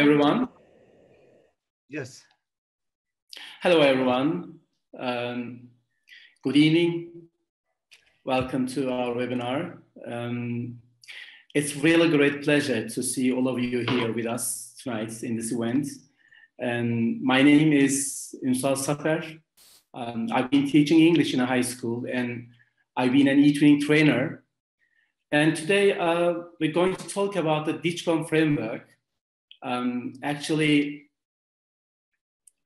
everyone. Yes. Hello, everyone. Good evening. Welcome to our webinar. It's really a great pleasure to see all of you here with us tonight in this event. My name is Ünsal SAPER. I've been teaching English in a high school, and I've been an eTwinning trainer. And today we're going to talk about the Digicom framework. Actually,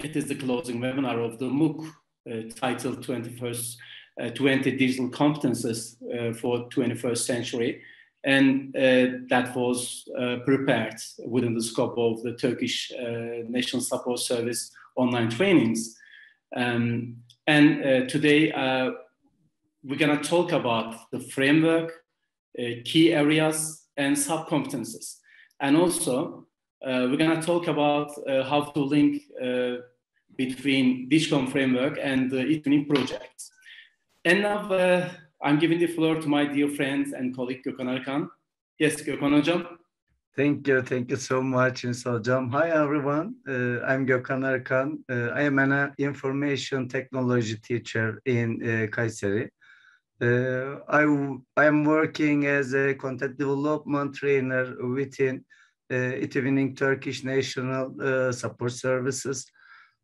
it is the closing webinar of the MOOC titled 20 Digital Competences for 21st Century. And that was prepared within the scope of the Turkish National Support Service online trainings. Today we're going to talk about the framework, key areas, and sub-competences. And also, we're going to talk about how to link between Digicom framework and the eTwinning project. And now I'm giving the floor to my dear friend and colleague Gökhan ARIKAN. Yes, Gökhan Hocam. Thank you so much, Ünsal Hocam. Hi everyone, I'm Gökhan ARIKAN. I am an information technology teacher in Kayseri. I am working as a content development trainer within eTwinning Turkish National Support Services.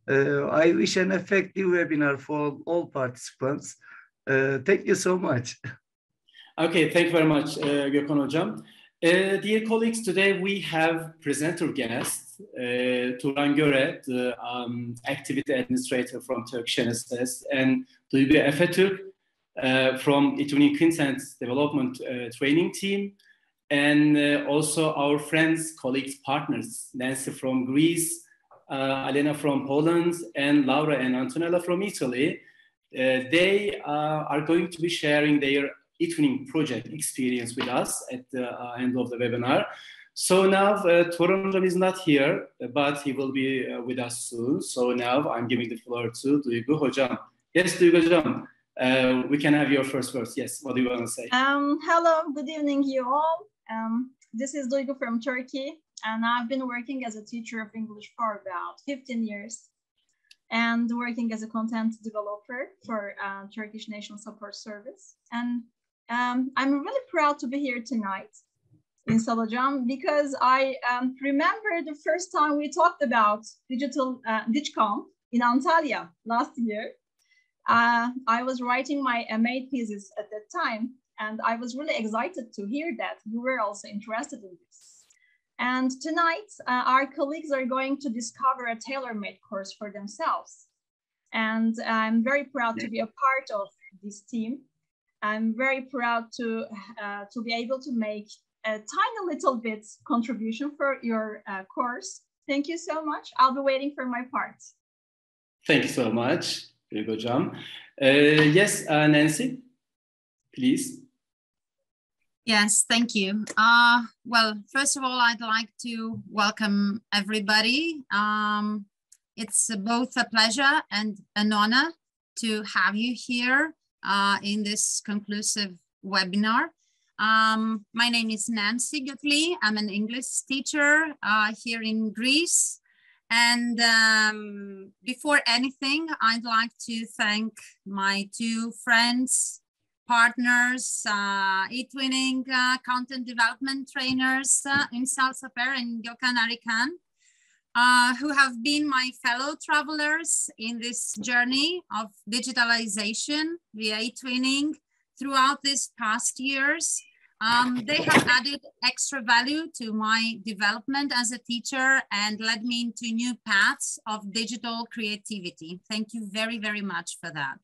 I wish an effective webinar for all participants. Thank you so much. Okay, thank you very much, Gökhan Hocam. Dear colleagues, today we have presenter guest, Turan Göre, the activity administrator from Turkish NSS, and Duygu Efetürk from eTwinning Content Development Training Team, and also our friends, colleagues, partners, Nancy from Greece, Alena from Poland, and Laura and Antonella from Italy. They are going to be sharing their eTwinning project experience with us at the end of the webinar. So now Turan is not here, but he will be with us soon. So now I'm giving the floor to Duygu Hocam. Yes, Duygu Hocam, we can have your first words. Yes, what do you want to say? Hello, good evening you all. This is Duygu from Turkey, and I've been working as a teacher of English for about 15 years. And working as a content developer for Turkish National Support Service. And I'm really proud to be here tonight in Salajam because I remember the first time we talked about Digicom in Antalya last year. I was writing my MA thesis at that time, and I was really excited to hear that you were also interested in this. And tonight, our colleagues are going to discover a tailor-made course for themselves. And I'm very proud to be a part of this team. I'm very proud to be able to make a tiny little bit contribution for your course. Thank you so much. I'll be waiting for my part. Thank you so much, Duygu Hocam. Yes, Nancy, please. Yes, thank you. Well, first of all, I'd like to welcome everybody. It's both a pleasure and an honor to have you here in this conclusive webinar. My name is Nancy Gökli. I'm an English teacher here in Greece. And before anything, I'd like to thank my two friends, partners, eTwinning content development trainers, Ünsal SAPER and Gökhan ARIKAN, who have been my fellow travelers in this journey of digitalization via eTwinning throughout these past years. They have added extra value to my development as a teacher and led me into new paths of digital creativity. Thank you very, very much for that.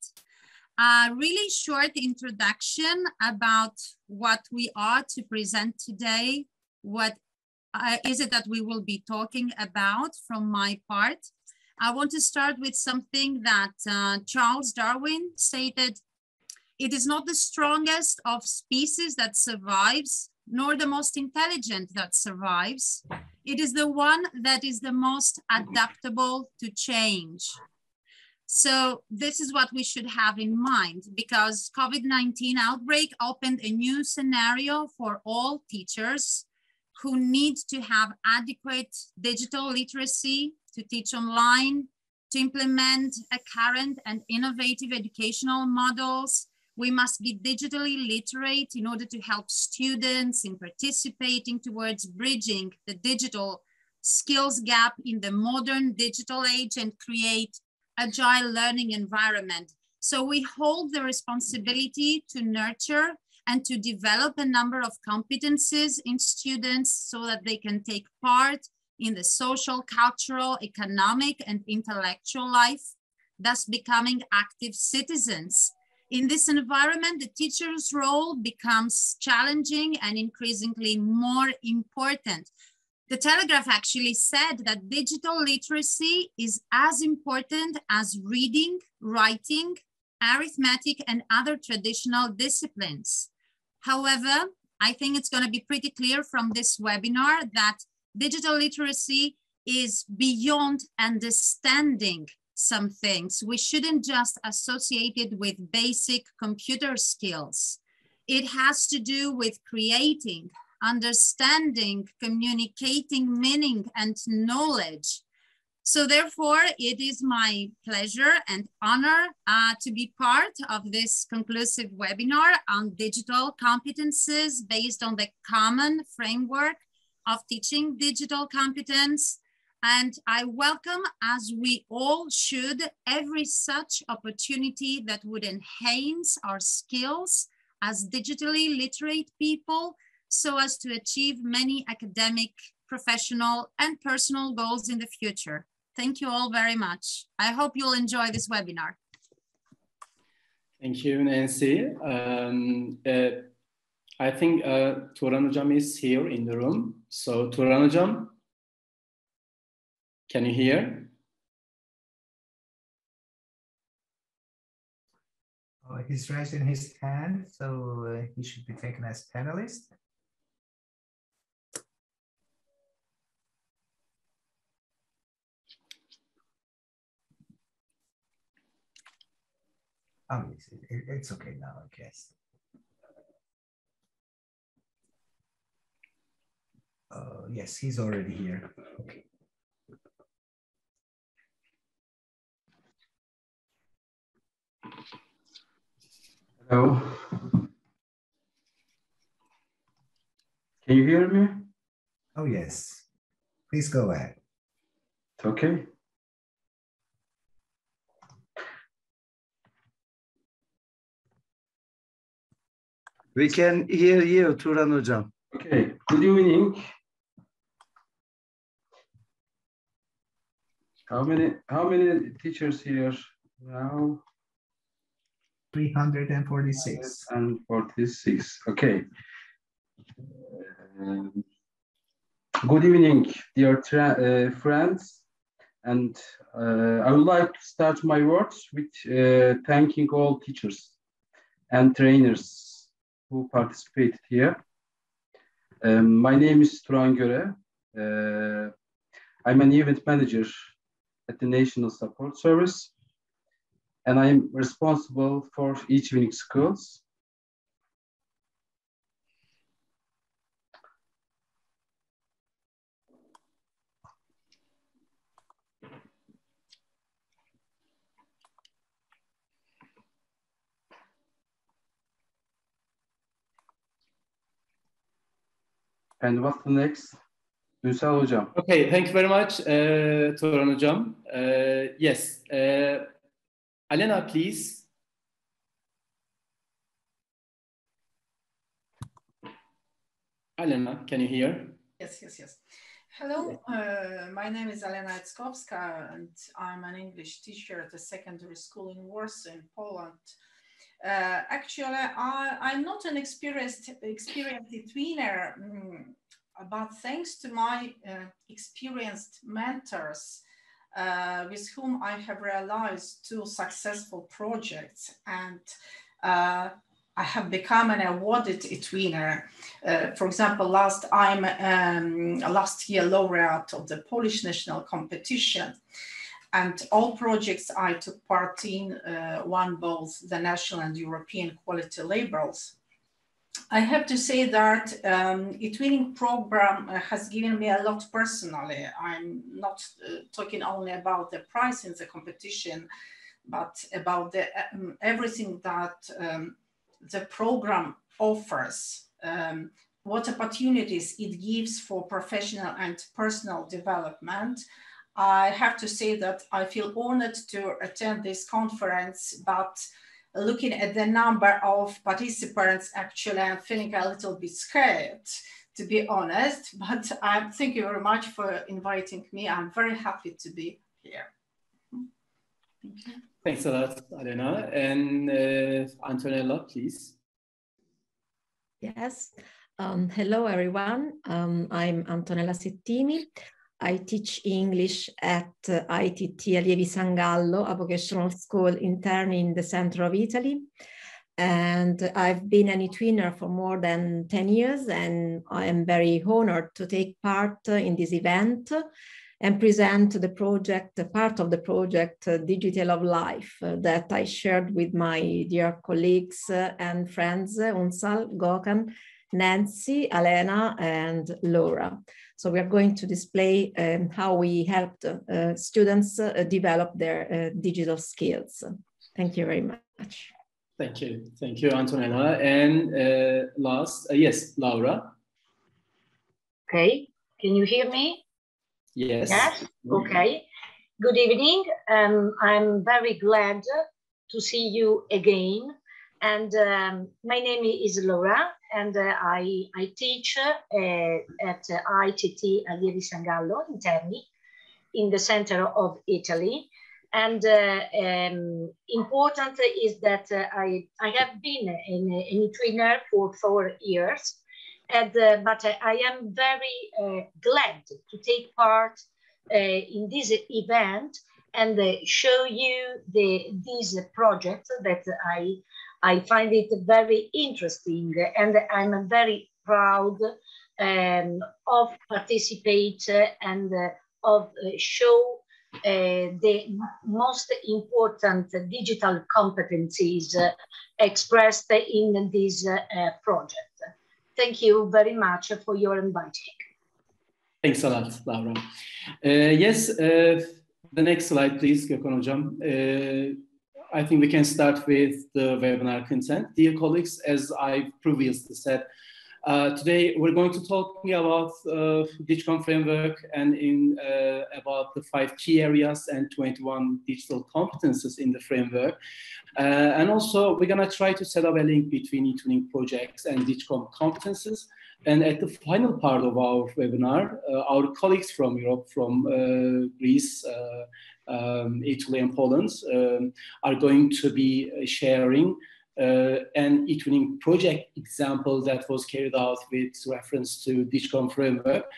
Really short introduction about what we are to present today. What is it that we will be talking about from my part? I want to start with something that Charles Darwin stated. It is not the strongest of species that survives, nor the most intelligent that survives. It is the one that is the most adaptable to change. So this is what we should have in mind, because COVID-19 outbreak opened a new scenario for all teachers who need to have adequate digital literacy to teach online, to implement a current and innovative educational models. We must be digitally literate in order to help students in participating towards bridging the digital skills gap in the modern digital age and create agile learning environment. So we hold the responsibility to nurture and to develop a number of competencies in students so that they can take part in the social, cultural, economic, and intellectual life, thus becoming active citizens. In this environment, the teacher's role becomes challenging and increasingly more important. The Telegraph actually said that digital literacy is as important as reading, writing, arithmetic, and other traditional disciplines. However, I think it's going to be pretty clear from this webinar that digital literacy is beyond understanding some things. We shouldn't just associate it with basic computer skills. It has to do with creating, understanding, communicating meaning and knowledge. So therefore, it is my pleasure and honor to be part of this conclusive webinar on digital competences based on the common framework of teaching digital competence. And I welcome, as we all should, every such opportunity that would enhance our skills as digitally literate people so as to achieve many academic, professional, and personal goals in the future. Thank you all very much. I hope you'll enjoy this webinar. Thank you, Nancy. I think Turan Hocam is here in the room. So Turan Hocam, can you hear? He's raising his hand, so he should be taken as panelist. Oh, it's okay now, I guess. Yes, he's already here. Okay. Hello. Can you hear me? Oh, yes. Please go ahead. Okay. We can hear you, Turan Hocam. Okay. Good evening. How many teachers here now? 346. And 46. Okay. Good evening, dear friends. And I would like to start my words with thanking all teachers and trainers who participated here. My name is Turan Göre. I'm an event manager at the National Support Service, and I'm responsible for eTwinning schools. And what's the next? Ünsal Hocam. Okay, thank you very much, Turan Hocam. Yes, Alena, please. Alena, can you hear? Yes. Hello, my name is Alena Etzkowska, and I'm an English teacher at a secondary school in Warsaw, in Poland. Actually, I'm not an experienced eTwinner, but thanks to my experienced mentors with whom I have realized 2 successful projects, and I have become an awarded eTwinner. For example, last year laureate of the Polish national competition. And all projects I took part in won both the national and European quality labels. I have to say that eTwinning program has given me a lot personally. I'm not talking only about the prize in the competition, but about the, everything that the program offers, what opportunities it gives for professional and personal development. I have to say that I feel honored to attend this conference, but looking at the number of participants, actually, I'm feeling a little bit scared, to be honest, but thank you very much for inviting me. I'm very happy to be here. Thank you. Thanks a lot, Alena. And Antonella, please. Yes. Hello, everyone. I'm Antonella Settini. I teach English at ITT Allievi San Gallo, a vocational school internally in the center of Italy. And I've been an eTwinner for more than 10 years, and I am very honored to take part in this event and present the project, part of the project Digital of Life that I shared with my dear colleagues and friends, Ünsal, Gökhan, Nancy, Alena, and Laura. So we are going to display how we helped students develop their digital skills. Thank you very much. Thank you, Antonella. And last, yes, Laura. Okay, can you hear me? Yes. Yes, okay. Good evening. I'm very glad to see you again. And my name is Laura, and I teach at ITT Allievi San Gallo in Terni, in the center of Italy. And important is that I have been an eTwinner for 4 years, and, but I am very glad to take part in this event and show you this project that I find it very interesting, and I'm very proud of participate and of show the most important digital competencies expressed in this project. Thank you very much for your inviting. Thanks a lot, Laura. Yes, the next slide, please, Gökhan Hocam. I think we can start with the webinar content. Dear colleagues, as I previously said, today we're going to talk about DigCom framework and about the 5 key areas and 21 digital competences in the framework. And also we're gonna try to set up a link between eTwinning projects and DigCom competences. And at the final part of our webinar, our colleagues from Europe, from Greece, Italy and Poland are going to be sharing an eTwinning project example that was carried out with reference to DigCom framework.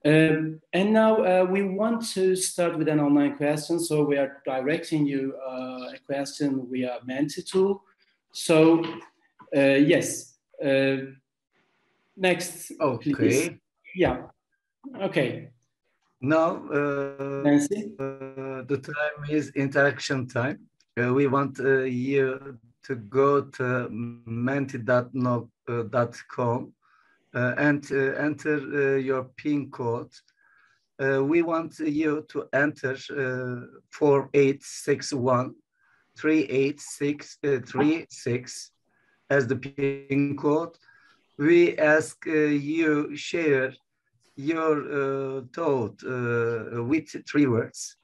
And now we want to start with an online question. So we are directing you a question via Menti tool. So yes, next, okay. Please. Yeah, okay. Now, Nancy? the time is interaction time. We want you to go to menti.com and enter your PIN code. We want you to enter 4861-38636 as the PIN code. We ask you share your thought with 3 words.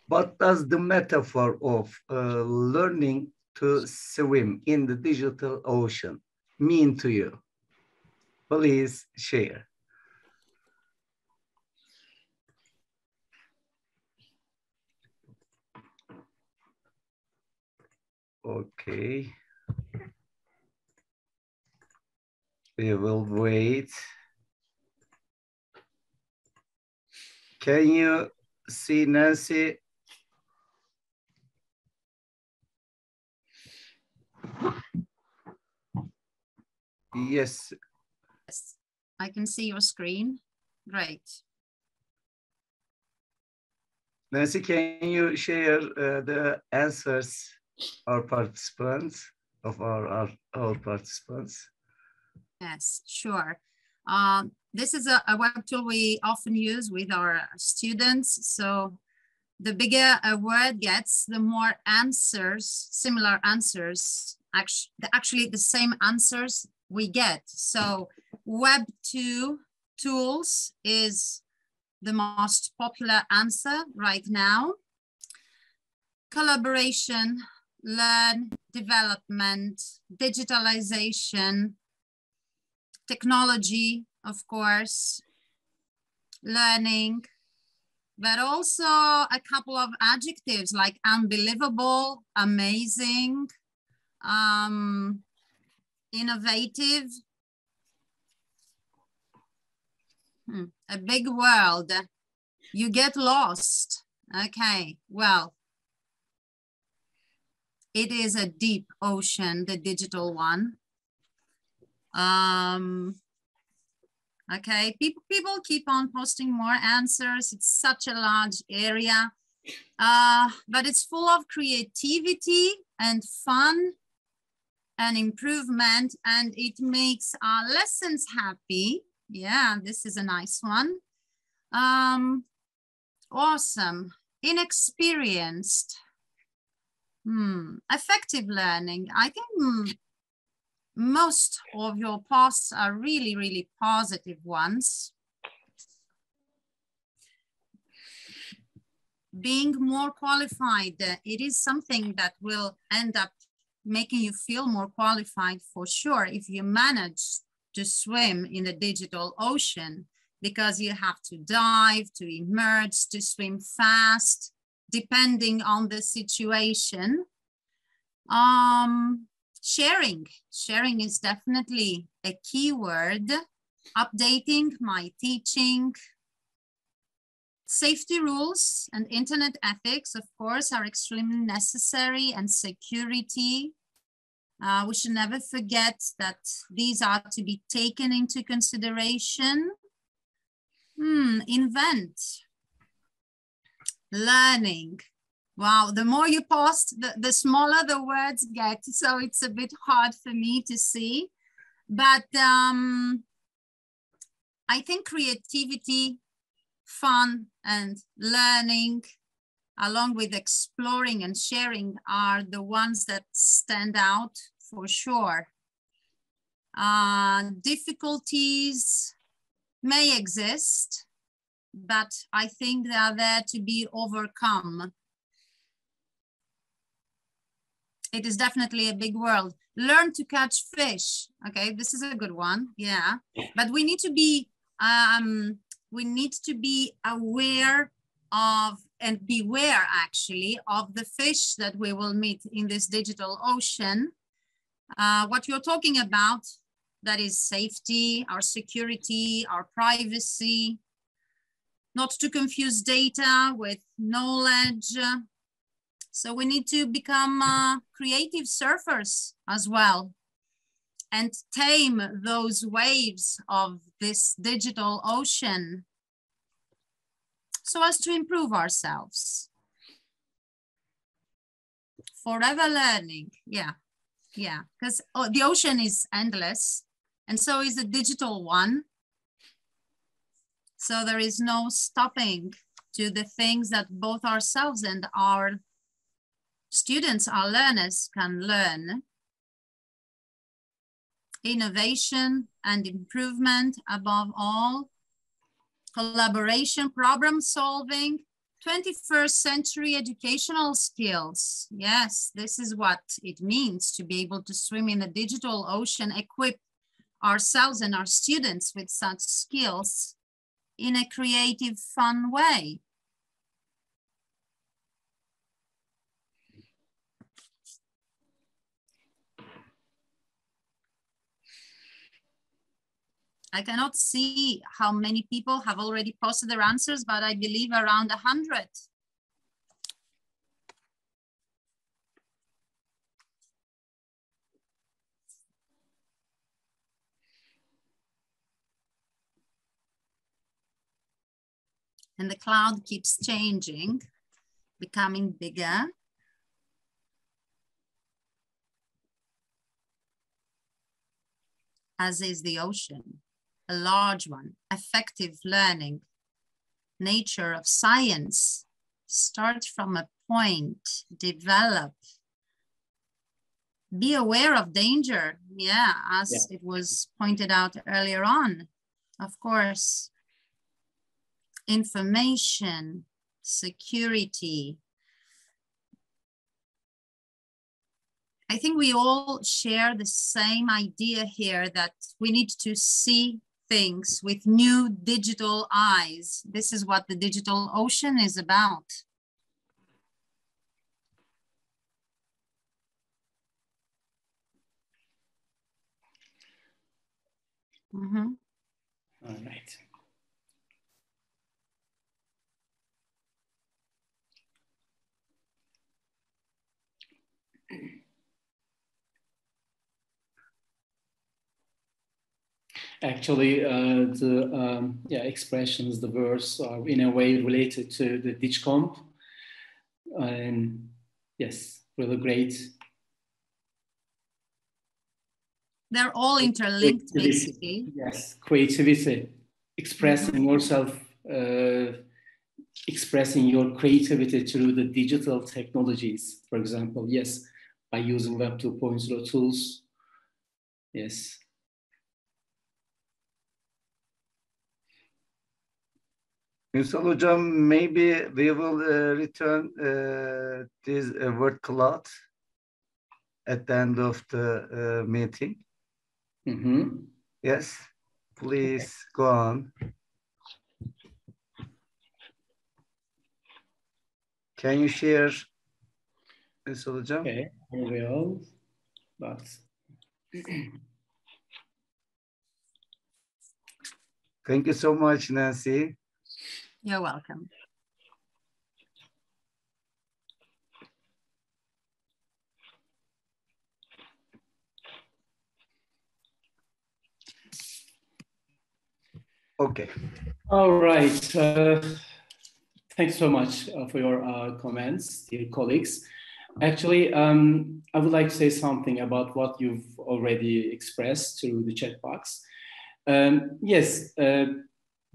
What does the metaphor of learning to swim in the digital ocean mean to you? Please share. Okay. We will wait. Can you see Nancy? Yes. Yes, I can see your screen. Great. Nancy, can you share the answers our participants of our participants? Yes, sure. This is a web tool we often use with our students. So the bigger a word gets, the more answers, similar answers, actually the same answers we get. So Web 2 tools is the most popular answer right now. Collaboration, learn, development, digitalization, technology, of course, learning, but also a couple of adjectives like unbelievable, amazing, innovative, a big world, you get lost. Okay, well, it is a deep ocean, the digital one. Okay, people keep on posting more answers. It's such a large area, but it's full of creativity and fun and improvement, and it makes our lessons happy. Yeah, this is a nice one. Awesome. Inexperienced. Effective learning. I think most of your posts are really, really positive ones. Being more qualified, it is something that will end up making you feel more qualified for sure if you manage to swim in the digital ocean, because you have to dive, to emerge, to swim fast, depending on the situation. Sharing is definitely a key word. Updating my teaching. Safety rules and internet ethics, of course, are extremely necessary, and security. We should never forget that these are to be taken into consideration. Invent. Learning. Wow, the more you post, the smaller the words get, so it's a bit hard for me to see. But I think creativity, fun, and learning, along with exploring and sharing, are the ones that stand out for sure. Difficulties may exist, but I think they are there to be overcome. It is definitely a big world. Learn to catch fish. Okay, this is a good one. Yeah, but we need to be aware of and beware actually of the fish that we will meet in this digital ocean. What you're talking about, that is safety, our security, our privacy, not to confuse data with knowledge. So we need to become creative surfers as well and tame those waves of this digital ocean so as to improve ourselves. Forever learning, yeah, because the ocean is endless and so is the digital one. So there is no stopping to the things that both ourselves and our students, our learners, can learn. Innovation and improvement above all. Collaboration, problem solving, 21st century educational skills. Yes, this is what it means to be able to swim in a digital ocean, equip ourselves and our students with such skills in a creative, fun way. I cannot see how many people have already posted their answers, but I believe around 100. And the cloud keeps changing, becoming bigger. as is the ocean, a large one, effective learning, nature of science, start from a point, develop, be aware of danger. Yeah, as it was pointed out earlier on, of course, information, security. I think we all share the same idea here that we need to see things with new digital eyes. This is what the digital ocean is about. Mm-hmm. All right. Actually, the expressions, the words are in a way related to the DigComp. And yes, really great. They're all interlinked, basically. Yes, creativity, expressing yourself, expressing your creativity through the digital technologies, for example, yes, by using Web 2.0 tools, yes. Ünsal Hocam, maybe we will return this word cloud at the end of the meeting. Mm-hmm. Yes, please go on. Can you share, Ünsal Hocam? Okay, I will, but... Thank you so much, Nancy. You're welcome. Okay. All right. Thanks so much for your comments, dear colleagues. Actually, I would like to say something about what you've already expressed through the chat box. Yes,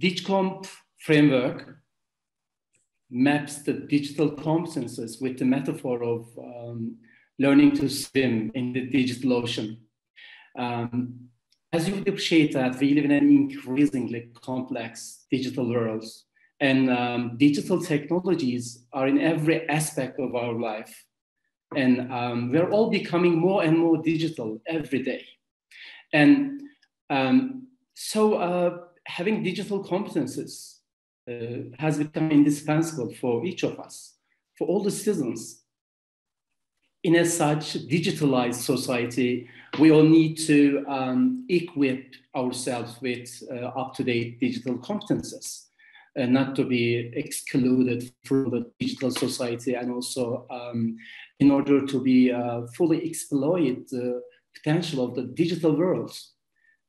DigComp framework maps the digital competences with the metaphor of learning to swim in the digital ocean. As you would appreciate that we live in an increasingly complex digital world, and digital technologies are in every aspect of our life. And we're all becoming more and more digital every day. And so having digital competences has become indispensable for each of us, for all the citizens. In a such digitalized society, we all need to equip ourselves with up-to-date digital competences, not to be excluded from the digital society, and also in order to be fully exploit the potential of the digital world.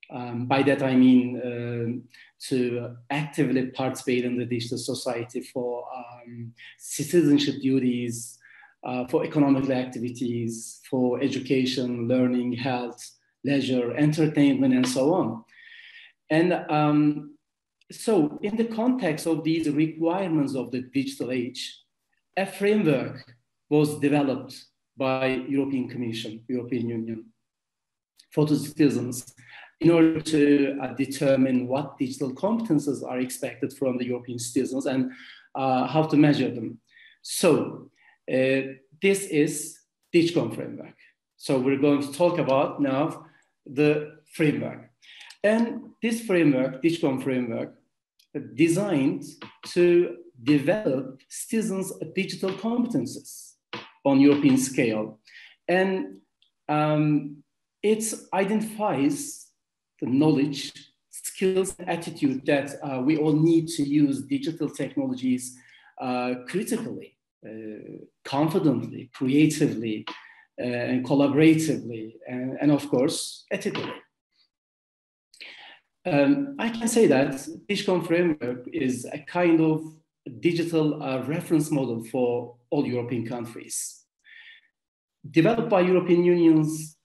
By that I mean to actively participate in the digital society for citizenship duties, for economic activities, for education, learning, health, leisure, entertainment, and so on. And so in the context of these requirements of the digital age, a framework was developed by European Commission, European Union, for the citizens in order to determine what digital competences are expected from the European citizens and how to measure them. So this is DigComp framework. So we're going to talk about now the framework. And this framework, DigComp framework, designed to develop citizens' digital competences on European scale. And it identifies the knowledge, skills, and attitude that we all need to use digital technologies critically, confidently, creatively, and collaboratively, and of course, ethically. I can say that DigComp framework is a kind of digital reference model for all European countries. Developed by European Union's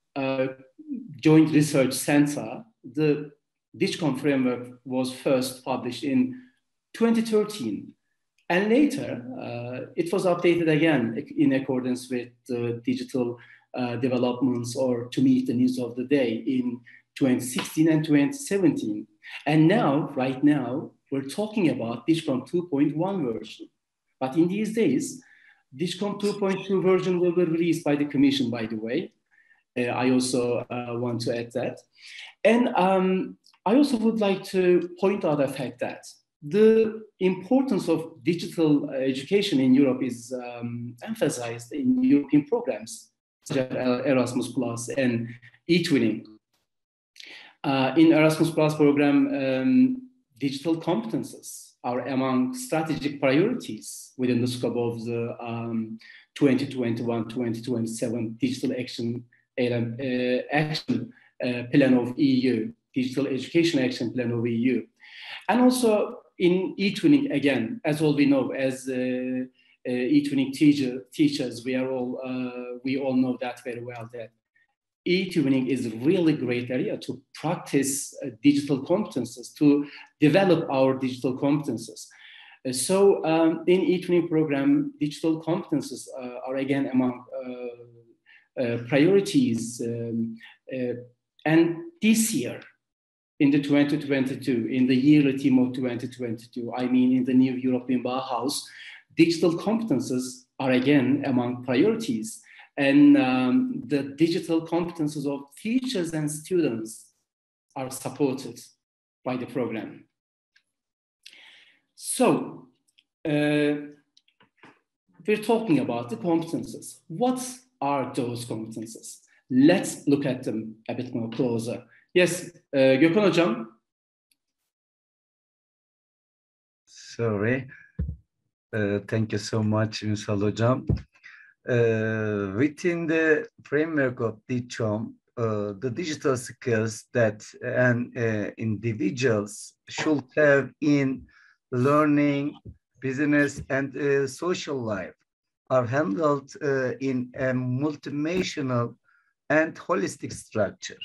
Joint Research Center the DIGCOM framework was first published in 2013. And later, it was updated again in accordance with digital developments or to meet the needs of the day in 2016 and 2017. And now, right now, we're talking about DIGCOM 2.1 version. But in these days, DIGCOM 2.2 version will be released by the Commission, by the way. I also want to add that. And I also would like to point out the fact that the importance of digital education in Europe is emphasized in European programs, such as Erasmus Plus and eTwinning. In Erasmus Plus program, digital competences are among strategic priorities within the scope of the 2021-2027 Digital Action Plan of EU, Digital Education Action Plan of EU. And also in eTwinning, again, as all we know, as eTwinning teachers, we all know that very well, that eTwinning is a really great area to practice digital competences, to develop our digital competences. So in eTwinning program, digital competences are again among priorities. And this year, in the 2022, in the yearly theme of 2022, I mean in the new European Bauhaus, digital competences are again among priorities. And the digital competences of teachers and students are supported by the program. So we're talking about the competences. What are those competences? Let's look at them a bit more closer. Yes, Gökhan Hocam. Sorry. Thank you so much, Ünsal Hocam. Within the framework of DIGCOM, the digital skills that individuals should have in learning, business, and social life are handled in a multidimensional and holistic structure.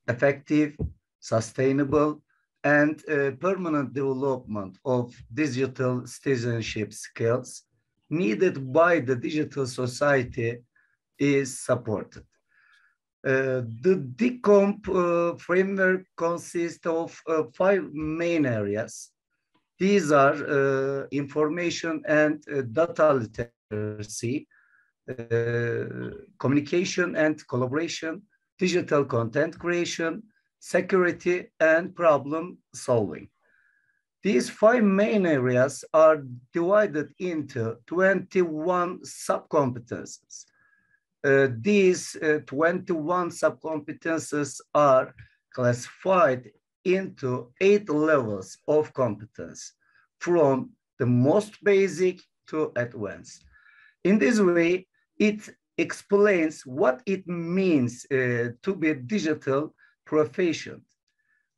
Effective, sustainable, and permanent development of digital citizenship skills needed by the digital society is supported. The DIGCOM framework consists of 5 main areas. These are information and data literacy, communication and collaboration, digital content creation, security, and problem solving. These 5 main areas are divided into 21 subcompetences. These 21 subcompetences are classified into 8 levels of competence, from the most basic to advanced. In this way, it explains what it means to be a digital proficient.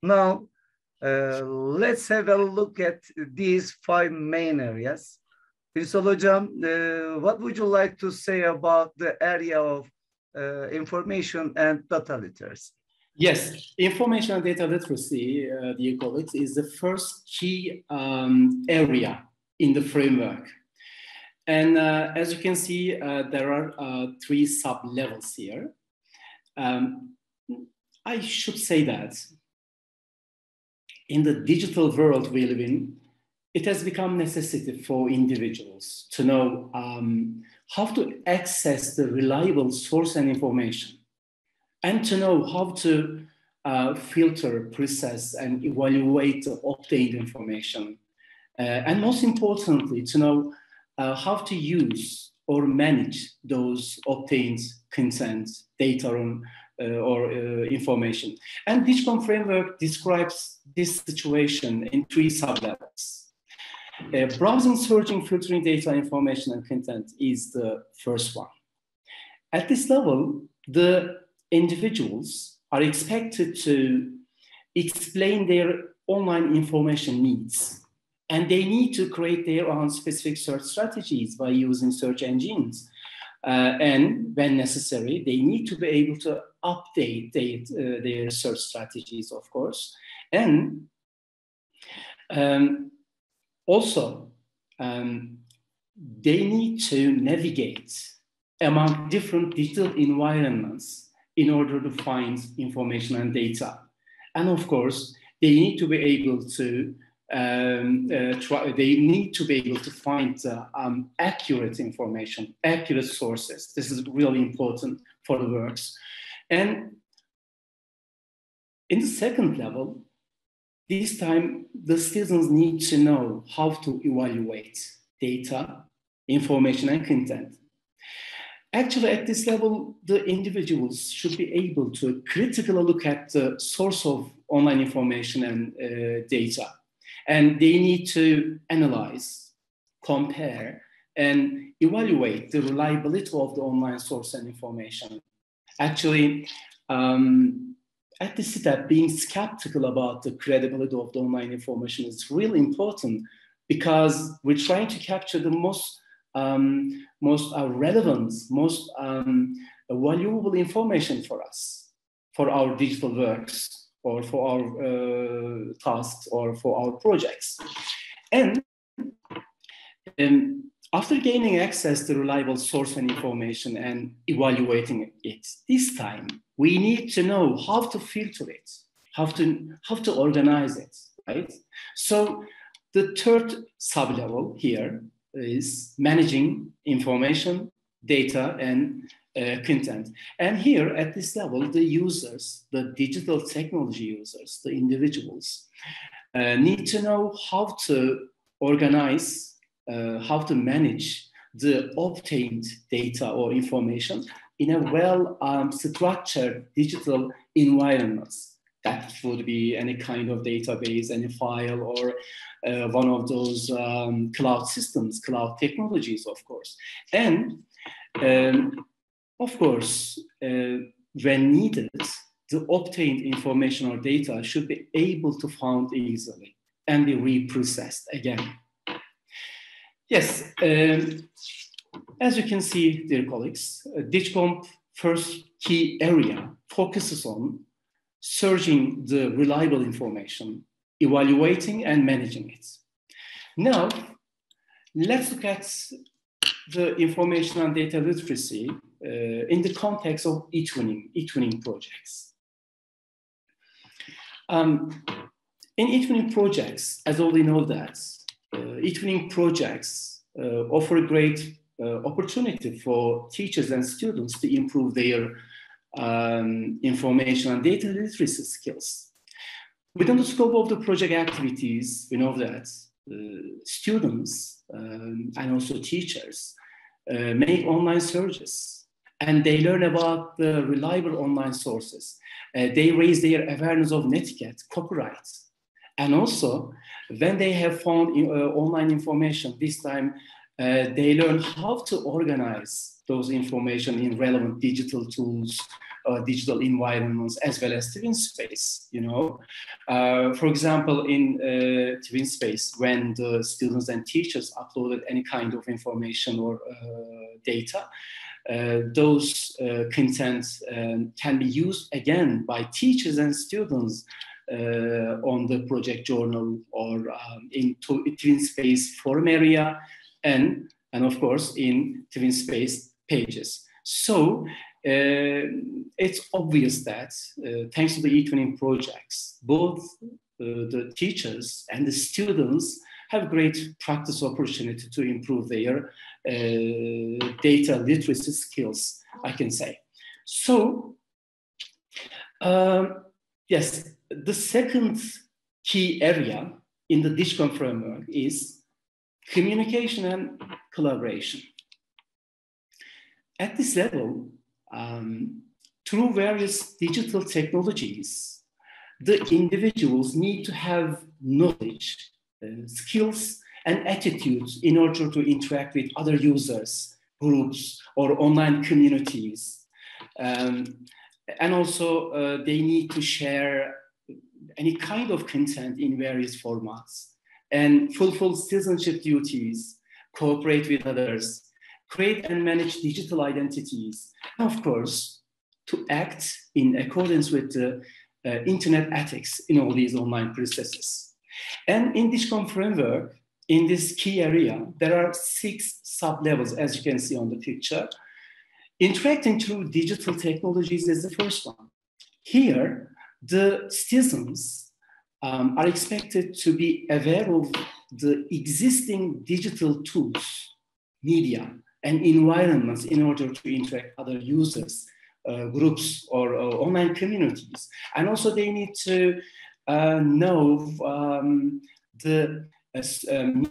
Now, let's have a look at these 5 main areas. Ünsal Hocam, what would you like to say about the area of information and data literacy? Yes, information and data literacy, dear colleagues, is the first key area in the framework. And as you can see, there are 3 sub-levels here. I should say that in the digital world we live in, it has become necessity for individuals to know how to access the reliable source and information, and to know how to filter, process, and evaluate the obtained information. And most importantly, to know how to use or manage those obtained content, data, or information. And DIGCOM framework describes this situation in 3 sub-levels. Browsing, searching, filtering data, information, and content is the first one. At this level, the individuals are expected to explain their online information needs, and they need to create their own specific search strategies by using search engines. and when necessary, they need to be able to update their research strategies, of course. And also, they need to navigate among different digital environments in order to find information and data. And of course, they need to be able to find accurate information, accurate sources. This is really important for the works. And in the second level, this time the students need to know how to evaluate data, information, and content. Actually, at this level, the individuals should be able to critically look at the source of online information and data. And they need to analyze, compare, and evaluate the reliability of the online source and information. Actually, at this step, being skeptical about the credibility of the online information is really important, because we're trying to capture the most relevant, most valuable information for us, for our digital works, or for our tasks, or for our projects. And after gaining access to reliable source and information and evaluating it, this time we need to know how to filter it, how to organize it, right? So the third sub-level here is managing information, data, and content. And here at this level, the users, the digital technology users, the individuals, need to know how to organize, how to manage the obtained data or information in a well-structured digital environments. That would be any kind of database, any file, or one of those cloud systems, cloud technologies, of course. And of course, when needed, the obtained information or data should be able to found easily and be reprocessed again. Yes, as you can see, dear colleagues, DigComp first key area focuses on searching the reliable information, evaluating and managing it. Now, let's look at the information and data literacy in the context of eTwinning projects. In eTwinning projects, as all we know that, eTwinning projects offer a great opportunity for teachers and students to improve their information and data literacy skills. Within the scope of the project activities, we know that students and also teachers make online searches, and they learn about the reliable online sources. They raise their awareness of netiquette, copyright, and also when they have found online information, this time they learn how to organize those information in relevant digital tools, digital environments, as well as TwinSpace. You know, for example, in TwinSpace, when the students and teachers uploaded any kind of information or data, those contents can be used again by teachers and students on the project journal or in TwinSpace forum area, and of course in TwinSpace pages. So it's obvious that thanks to the eTwinning projects, both the teachers and the students have great practice opportunity to improve their data literacy skills, I can say. So, yes, the second key area in the DigComp framework is communication and collaboration. At this level, through various digital technologies, the individuals need to have knowledge, skills, and attitudes in order to interact with other users, groups, or online communities. And also, they need to share any kind of content in various formats and fulfill citizenship duties, cooperate with others, create and manage digital identities, and of course, to act in accordance with the internet ethics in all these online processes. And in DIGICOM framework, in this key area, there are 6 sub-levels, as you can see on the picture. Interacting through digital technologies is the first one. Here, the citizens are expected to be aware of the existing digital tools, media, and environments in order to interact with other users, groups, or online communities. And also they need to know the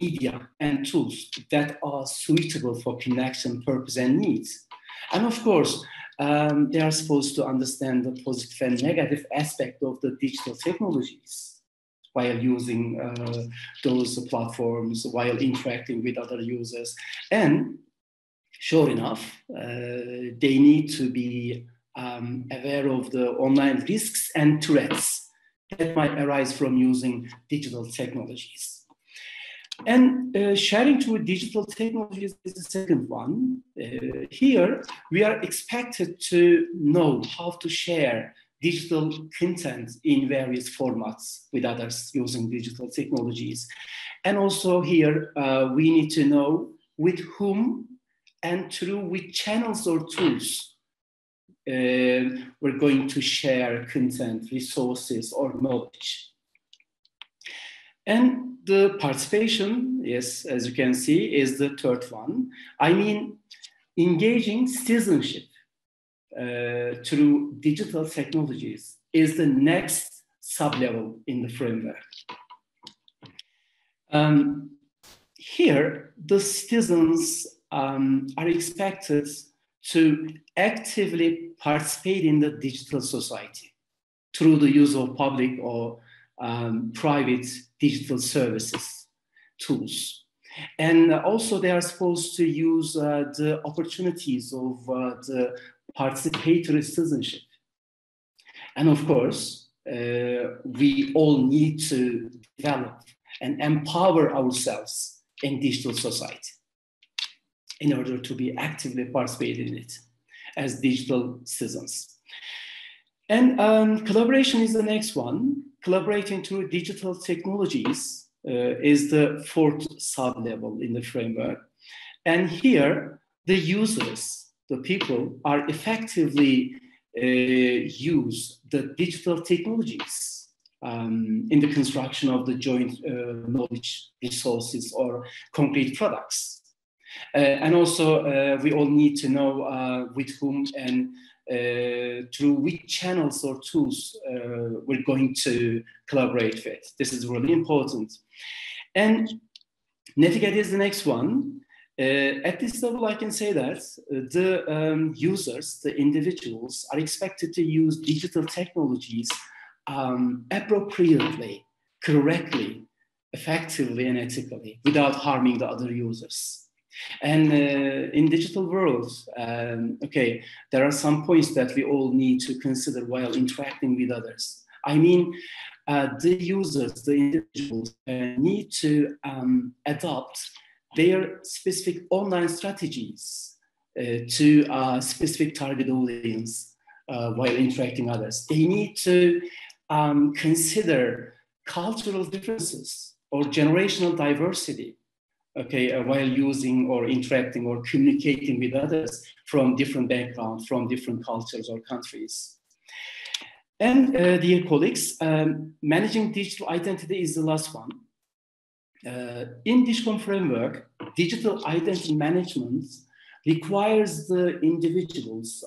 media and tools that are suitable for connection, purpose, and needs. And of course, they are supposed to understand the positive and negative aspect of the digital technologies while using those platforms, while interacting with other users. And sure enough, they need to be aware of the online risks and threats that might arise from using digital technologies. And sharing through digital technologies is the second one. Here, we are expected to know how to share digital content in various formats with others using digital technologies. And also here, we need to know with whom and through which channels or tools we're going to share content, resources, or knowledge. And the participation, yes, as you can see, is the third one. I mean, engaging citizenship through digital technologies is the next sub-level in the framework. Here, the citizens are expected to actively participate in the digital society through the use of public or private digital services, tools. And also they are supposed to use the opportunities of the participatory citizenship. And of course, we all need to develop and empower ourselves in digital society in order to be actively participating in it as digital citizens. And collaboration is the next one. Collaborating through digital technologies is the fourth sub-level in the framework. And here, the users, the people, are effectively use the digital technologies in the construction of the joint knowledge resources or concrete products. And also, we all need to know with whom and through which channels or tools we're going to collaborate with. This is really important. And Navigate is the next one. At this level, I can say that the users, the individuals, are expected to use digital technologies appropriately, correctly, effectively, and ethically, without harming the other users. And in digital worlds, okay, there are some points that we all need to consider while interacting with others. I mean, the users, the individuals need to adopt their specific online strategies to a specific target audience while interacting with others. They need to consider cultural differences or generational diversity, okay, while using or interacting or communicating with others from different backgrounds, from different cultures or countries. And dear colleagues, managing digital identity is the last one. In DIGICOM framework, digital identity management requires the individuals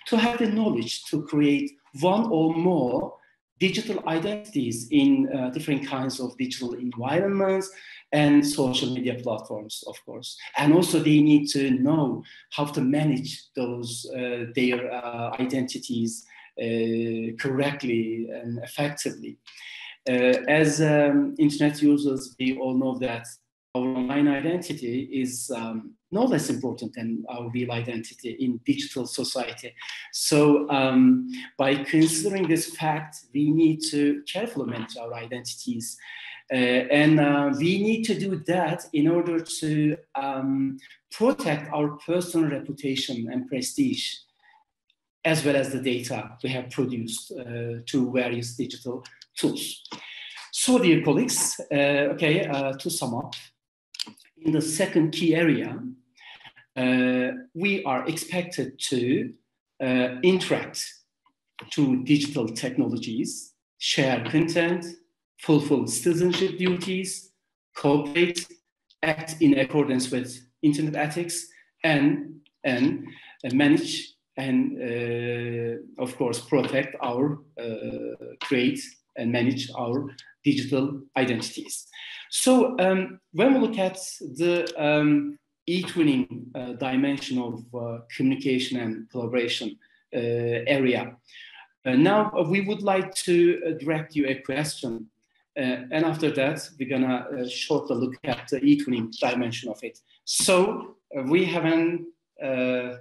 to have the knowledge to create one or more digital identities in different kinds of digital environments and social media platforms, of course. And also they need to know how to manage those, their identities correctly and effectively. As internet users, we all know that our online identity is no less important than our real identity in digital society. So by considering this fact, we need to carefully manage our identities We need to do that in order to protect our personal reputation and prestige, as well as the data we have produced through various digital tools. So, dear colleagues, to sum up, in the second key area, we are expected to interact through digital technologies, share content, fulfill citizenship duties, cooperate, act in accordance with internet ethics, and manage and, of course, protect our, create and manage our digital identities. So when we look at the eTwinning dimension of communication and collaboration area, now we would like to direct you a question. And after that, we're gonna shortly look at the eTwinning dimension of it. So we have an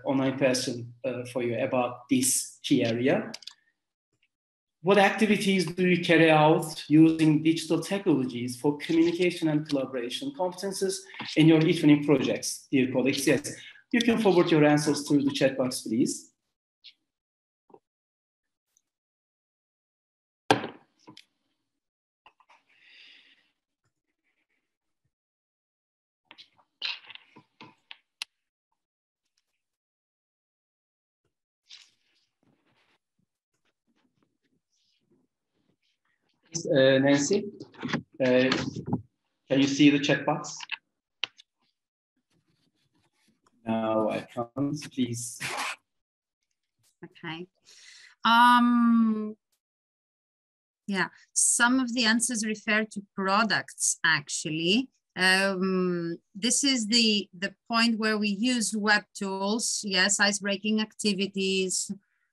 online question for you about this key area. What activities do you carry out using digital technologies for communication and collaboration competences in your eTwinning projects, dear colleagues? Yes, you can forward your answers through the chat box, please. Nancy, can you see the chat box? No, I can't, please. Okay. Yeah, some of the answers refer to products, actually. This is the point where we use web tools, yes, ice-breaking activities,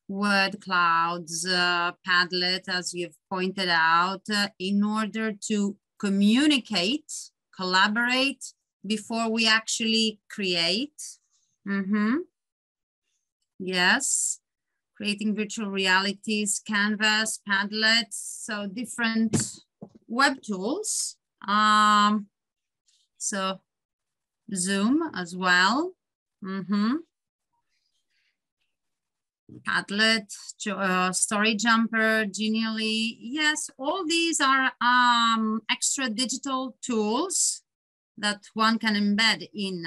word clouds, Padlet, as you've pointed out, in order to communicate, collaborate before we actually create. Yes, creating virtual realities, Canvas, Padlet, so different web tools. So Zoom as well. Padlet, Story Jumper, Genially. Yes, all these are extra digital tools that one can embed in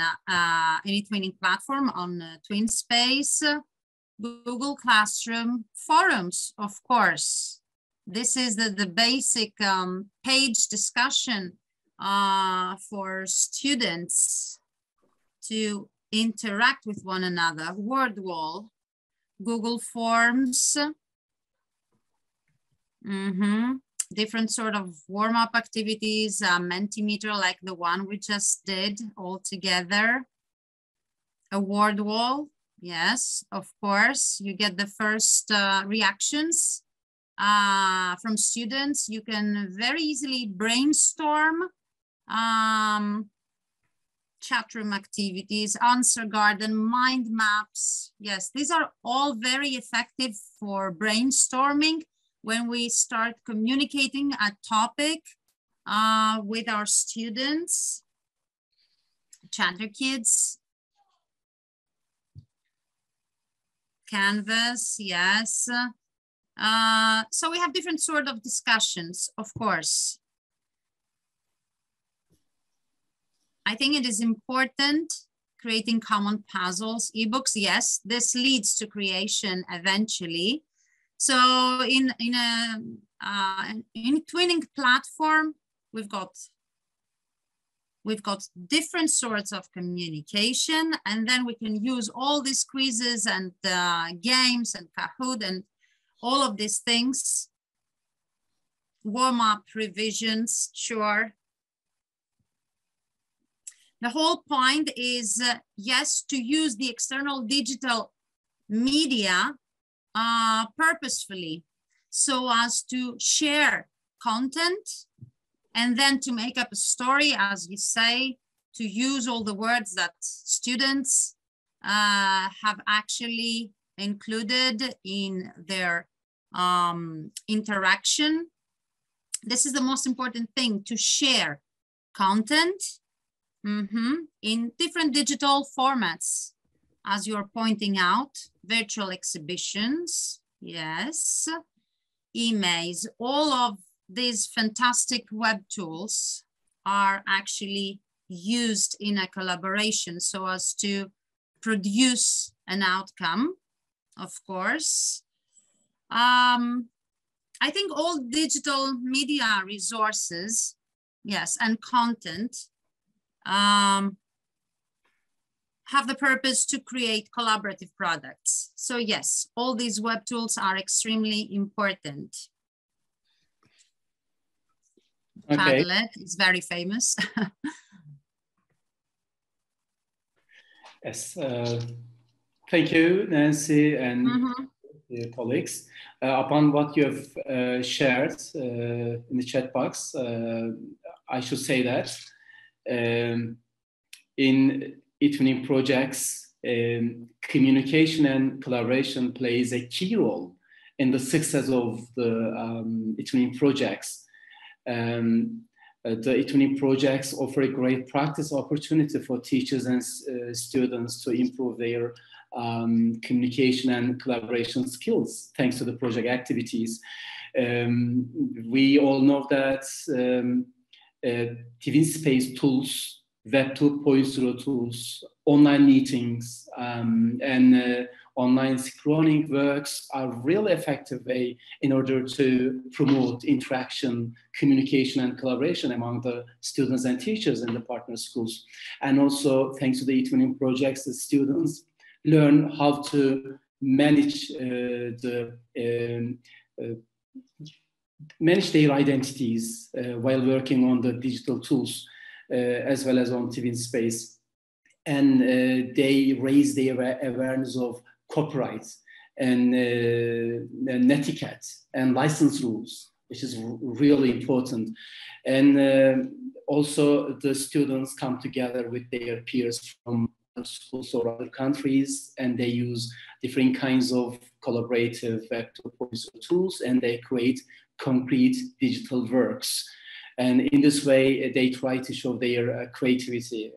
any eTwinning platform on TwinSpace, Google Classroom, forums, of course. This is the basic page discussion for students to interact with one another, word wall, Google Forms, different sort of warm-up activities, Mentimeter like the one we just did all together, a word wall, yes, of course, you get the first reactions from students. You can very easily brainstorm, chat room activities, answer garden, mind maps. Yes, these are all very effective for brainstorming when we start communicating a topic with our students, ChatterKids, Canvas, yes. So we have different sort of discussions, of course. I think it is important creating common puzzles, ebooks. Yes, this leads to creation eventually. So in eTwinning platform, we've got different sorts of communication, and then we can use all these quizzes and games and Kahoot and all of these things, warm-up revisions, sure. The whole point is, yes, to use the external digital media purposefully so as to share content and then to make up a story, as you say, to use all the words that students have actually included in their interaction. this is the most important thing, to share content in different digital formats, as you're pointing out, virtual exhibitions, yes, emails, all of these fantastic web tools are actually used in a collaboration so as to produce an outcome, of course. I think all digital media resources, yes, and content have the purpose to create collaborative products. So yes, all these web tools are extremely important. Okay. Padlet is very famous. Yes. Thank you, Nancy and your colleagues. Upon what you have shared in the chat box, I should say that in eTwinning projects, communication and collaboration plays a key role in the success of the eTwinning projects. The eTwinning projects offer a great practice opportunity for teachers and students to improve their communication and collaboration skills thanks to the project activities. We all know that TwinSpace tools, Web 2.0 tools, online meetings, and online synchroning works are really effective way in order to promote interaction, communication, and collaboration among the students and teachers in the partner schools. And also, thanks to the eTwinning projects, the students learn how to manage manage their identities while working on the digital tools, as well as on TwinSpace. And they raise their awareness of copyright and netiquette and license rules, which is really important. And also the students come together with their peers from schools or other countries, and they use different kinds of collaborative Web 2.0 tools, and they create concrete digital works. And in this way, they try to show their creativity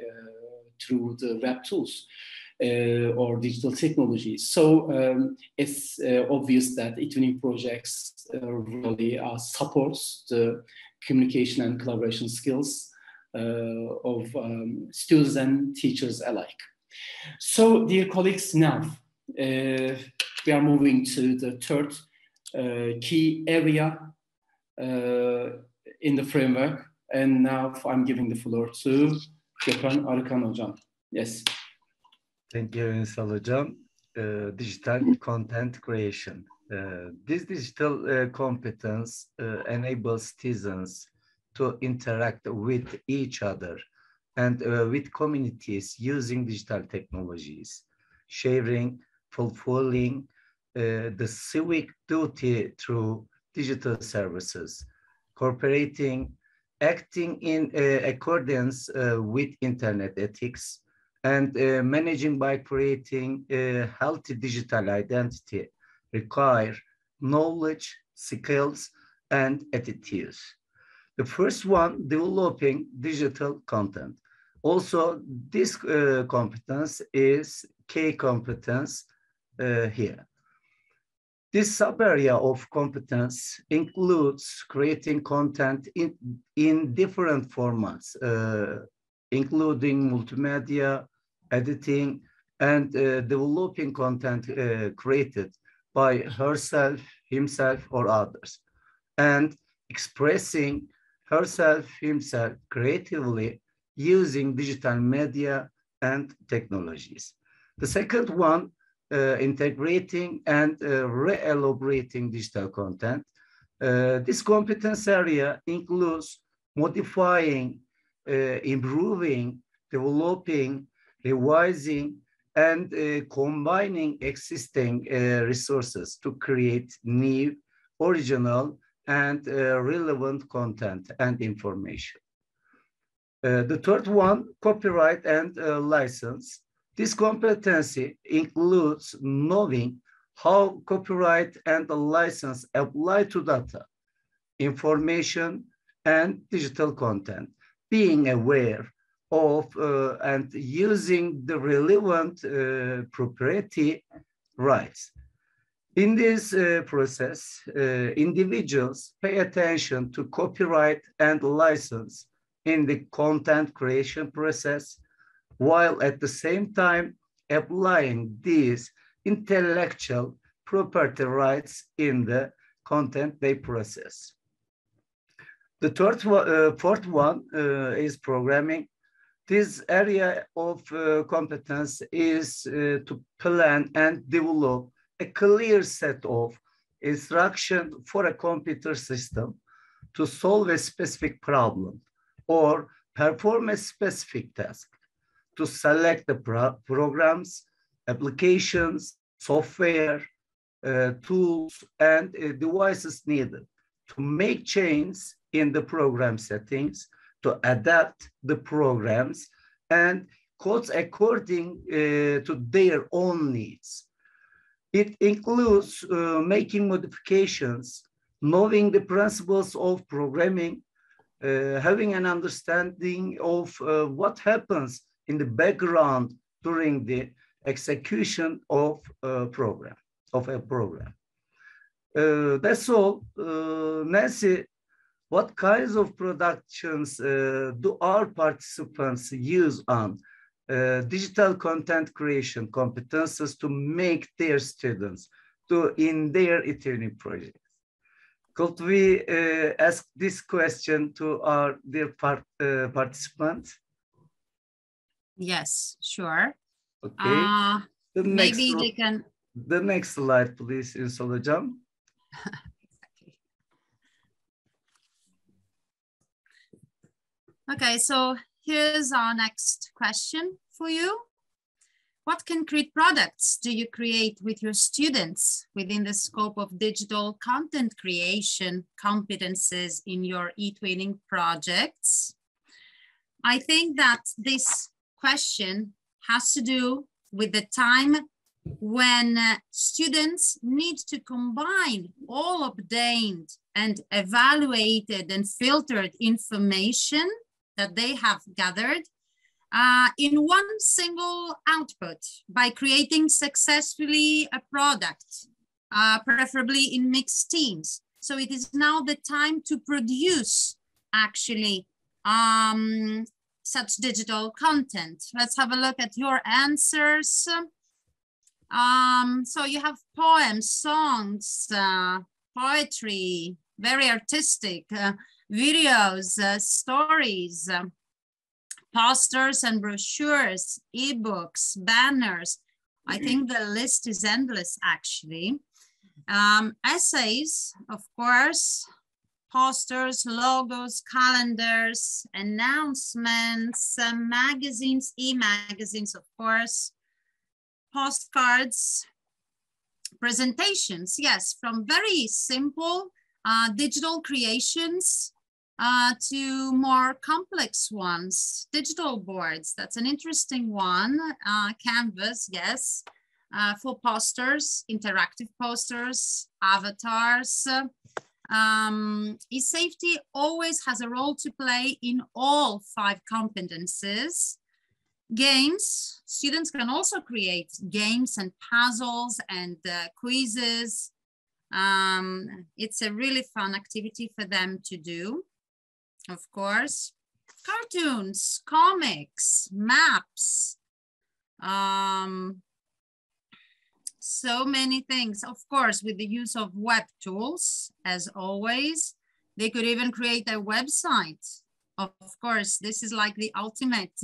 through the web tools or digital technologies. So it's obvious that eTwinning projects really supports the communication and collaboration skills of students and teachers alike. So, dear colleagues, now we are moving to the third key area in the framework. And now I'm giving the floor to Gökhan ARIKAN hocam. Yes. Thank you, Ünsal hocam. Digital content creation. This digital competence enables citizens to interact with each other and with communities using digital technologies, sharing, fulfilling the civic duty through digital services, cooperating, acting in accordance with internet ethics, and managing by creating a healthy digital identity require knowledge, skills, and attitudes. The first one, developing digital content. Also, this competence is key competence here. This sub-area of competence includes creating content in different formats, including multimedia, editing, and developing content created by herself, himself, or others, and expressing herself, himself creatively using digital media and technologies. The second one, integrating and re-elaborating digital content. This competence area includes modifying, improving, developing, revising, and combining existing resources to create new, original, and relevant content and information. The third one, copyright and license. This competency includes knowing how copyright and the license apply to data, information, and digital content, being aware of and using the relevant proprietary rights. In this process, individuals pay attention to copyright and license in the content creation process, while at the same time applying these intellectual property rights in the content they process. The fourth one is programming. This area of competence is to plan and develop a clear set of instructions for a computer system to solve a specific problem or perform a specific task, to select the programs, applications, software, tools, and devices needed, to make changes in the program settings, to adapt the programs and codes according to their own needs. It includes making modifications, knowing the principles of programming, having an understanding of what happens in the background during the execution of a program. That's all. Nancy, what kinds of productions do our participants use on digital content creation competences to make their students in their eTwinning projects? Could we ask this question to our dear participants? Yes, sure. Okay. Maybe they can. The next slide, please, Ünsal Hocam. Okay, so here's our next question for you. What concrete products do you create with your students within the scope of digital content creation competences in your eTwinning projects? I think that this question has to do with the time when students need to combine all obtained and evaluated and filtered information that they have gathered in one single output by creating successfully a product, preferably in mixed teams. So it is now the time to produce actually such digital content. Let's have a look at your answers. So you have poems, songs, poetry, very artistic, videos, stories, posters and brochures, ebooks, banners. I think the list is endless, actually. Essays, of course, posters, logos, calendars, announcements, magazines, e-magazines, of course, postcards, presentations, yes, from very simple digital creations to more complex ones. Digital boards, that's an interesting one. Canvas, yes, for posters, interactive posters, avatars. E-safety always has a role to play in all 5 competences. Games, students can also create games and puzzles and quizzes. It's a really fun activity for them to do, of course. Cartoons, comics, maps, so many things, of course, with the use of web tools, as always. They could even create a website. Of course, this is like the ultimate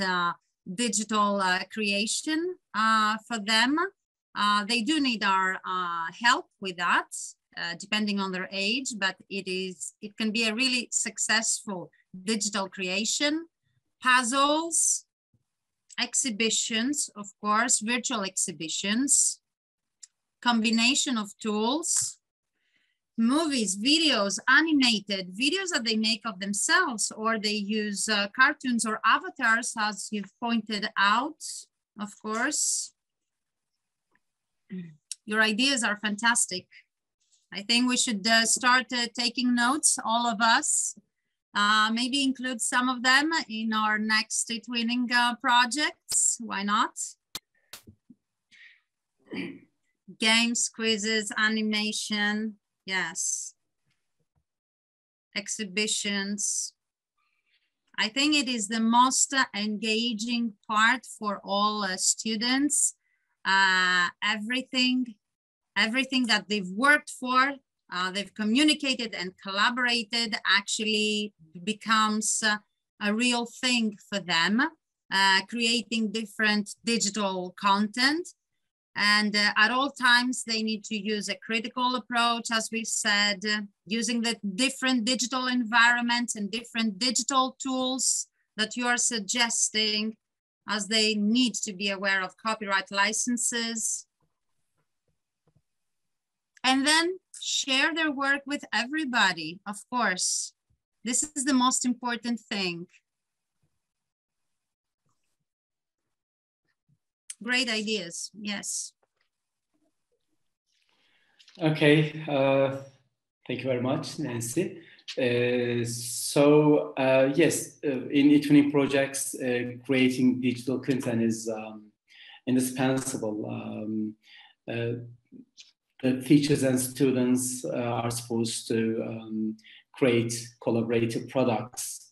digital creation for them. They do need our help with that, depending on their age, but it can be a really successful digital creation. Puzzles, exhibitions, of course, virtual exhibitions, combination of tools, movies, videos, animated videos that they make of themselves, or they use cartoons or avatars, as you've pointed out, of course. Your ideas are fantastic. I think we should start taking notes, all of us, maybe include some of them in our next eTwinning projects. Why not? Games, quizzes, animation, yes. Exhibitions. I think it is the most engaging part for all students. Everything that they've worked for, they've communicated and collaborated actually becomes a real thing for them, creating different digital content. And at all times, they need to use a critical approach, as we said, using the different digital environments and different digital tools that you are suggesting, as they need to be aware of copyright licenses. And then share their work with everybody, of course. This is the most important thing. Great ideas, yes. Okay, thank you very much, Nancy. Yes, in eTwinning projects, creating digital content is indispensable. The teachers and students are supposed to create collaborative products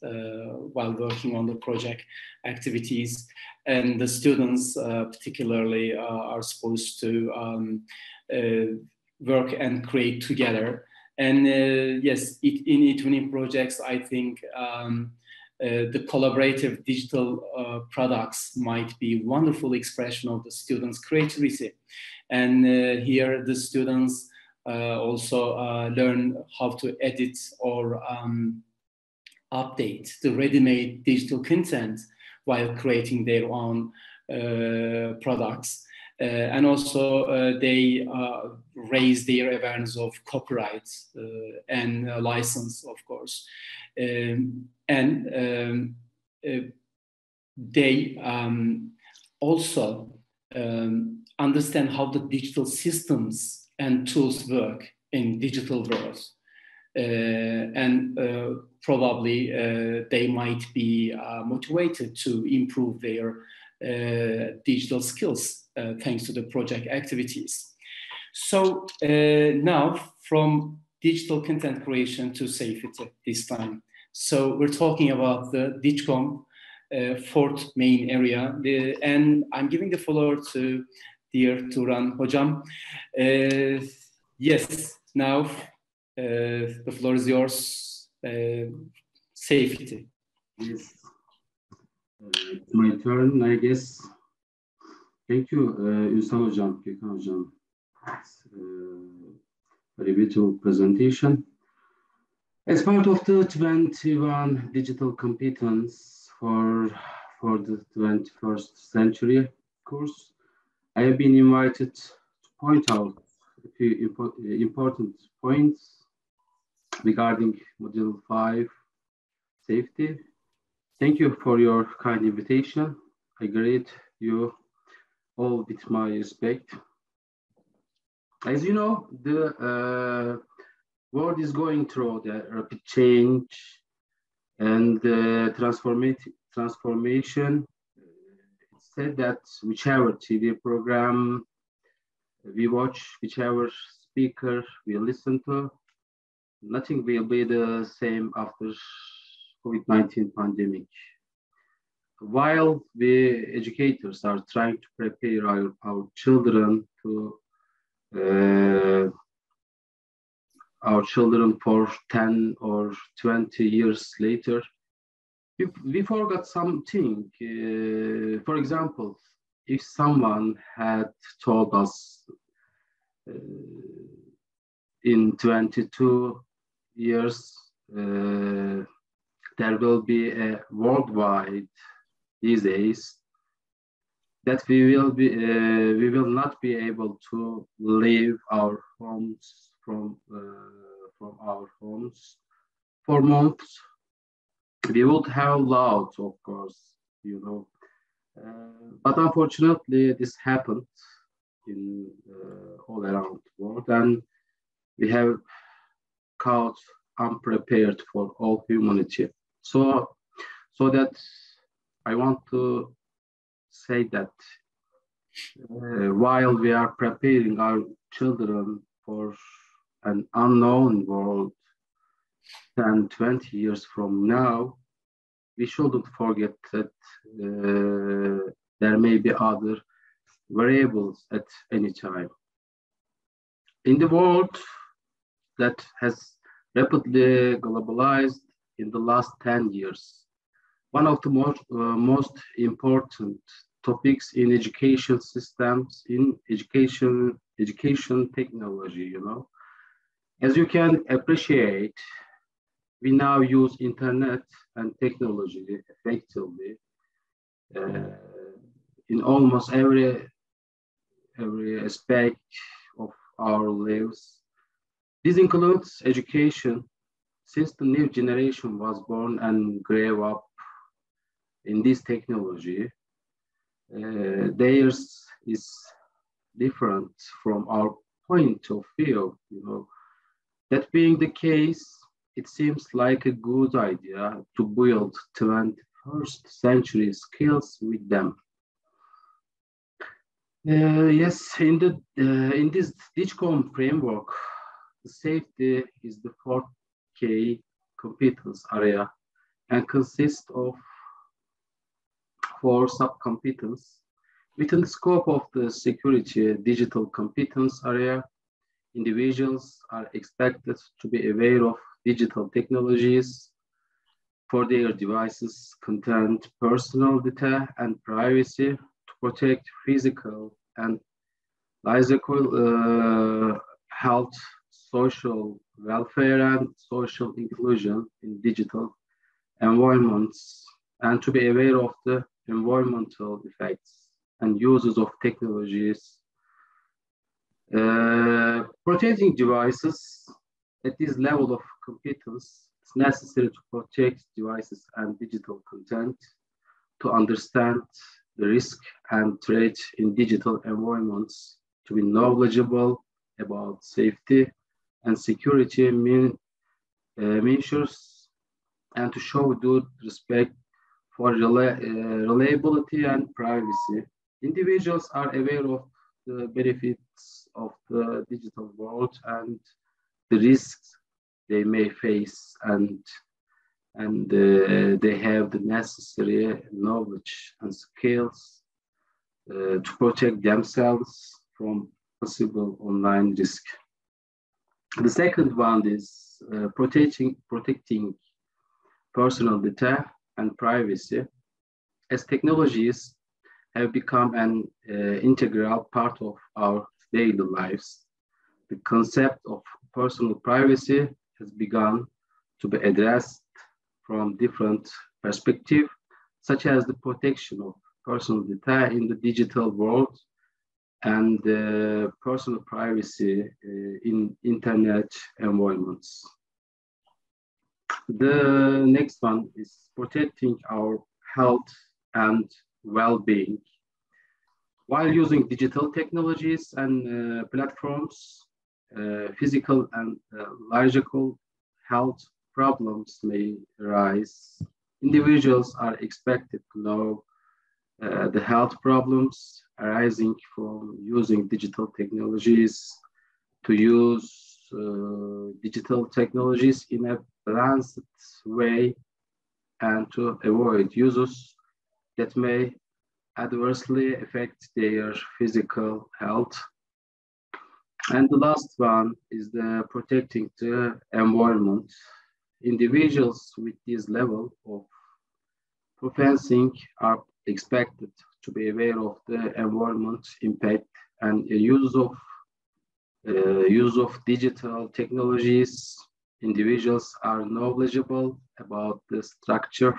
while working on the project activities, and the students particularly are supposed to work and create together. And yes, in eTwinning projects, I think the collaborative digital products might be a wonderful expression of the students' creativity. And here the students also learn how to edit or update the ready-made digital content while creating their own products. And also they raise their awareness of copyright and license, of course. They also understand how the digital systems and tools work in digital world. Probably they might be motivated to improve their digital skills thanks to the project activities. So now from digital content creation to safety this time. So we're talking about the DigCom fourth main area, and I'm giving the floor to dear Turan Hocam. Yes, now the floor is yours. Safety. Yes, it's my turn, I guess. Thank you, Ünsal Hocam, Gökhan Hocam. Very beautiful presentation. As part of the 21 digital competence for the 21st century course, I have been invited to point out a few important points regarding Module 5, safety. Thank you for your kind invitation. I greet you all with my respect. As you know, the world is going through the rapid change and transformation. It's said that whichever TV program we watch, whichever speaker we listen to, nothing will be the same after COVID-19 pandemic. While we educators are trying to prepare our children for 10 or 20 years later, we forgot something. For example, if someone had told us in 22 years there will be a worldwide disease, that we will not be able to leave our homes from our homes for months. We would have loved, of course, you know, but unfortunately this happened in all around the world, and we have caught unprepared for all humanity. So that I want to say that while we are preparing our children for an unknown world 10, 20 years from now, we shouldn't forget that there may be other variables at any time. In the world that has rapidly globalized in the last 10 years, one of the most important topics in education systems, in education technology, you know. As you can appreciate, we now use internet and technology effectively in almost every aspect of our lives. This includes education. Since the new generation was born and grew up in this technology, theirs is different from our point of view, you know. That being the case, it seems like a good idea to build 21st century skills with them. Yes, in this DIGCOM framework, safety is the fourth key competence area and consists of 4 sub-competence. Within the scope of the security digital competence area, individuals are expected to be aware of digital technologies for their devices, content, personal data, and privacy to protect physical and physical health, social welfare, and social inclusion in digital environments, and to be aware of the environmental effects and uses of technologies. Protecting devices at this level of competence, it's necessary to protect devices and digital content, to understand the risk and threat in digital environments, to be knowledgeable about safety and security measures, and to show due respect for reliability and privacy. Individuals are aware of the benefits of the digital world and the risks they may face, and they have the necessary knowledge and skills to protect themselves from possible online risk. The second one is protecting personal data and privacy. As technologies have become an integral part of our daily lives, the concept of personal privacy has begun to be addressed from different perspectives, such as the protection of personal data in the digital world and personal privacy in internet environments. The next one is protecting our health and well-being. While using digital technologies and platforms, physical and logical health problems may arise. Individuals are expected to know the health problems arising from using digital technologies, to use digital technologies in a balanced way, and to avoid uses that may adversely affect their physical health. And the last one is the protecting the environment. Individuals with this level of proficiency are expected to be aware of the environment impact and use of digital technologies. Individuals are knowledgeable about the structure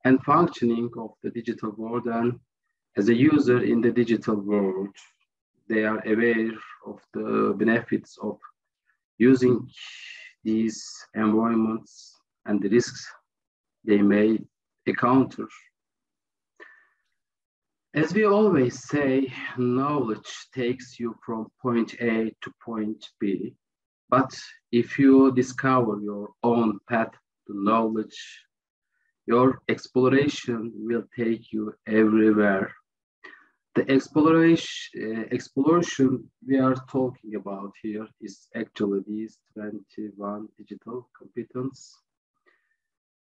and functioning of the digital world, and as a user in the digital world, they are aware of the benefits of using these environments and the risks they may encounter. As we always say, knowledge takes you from point A to point B. But if you discover your own path to knowledge, your exploration will take you everywhere. The exploration we are talking about here is actually these 21 digital competence.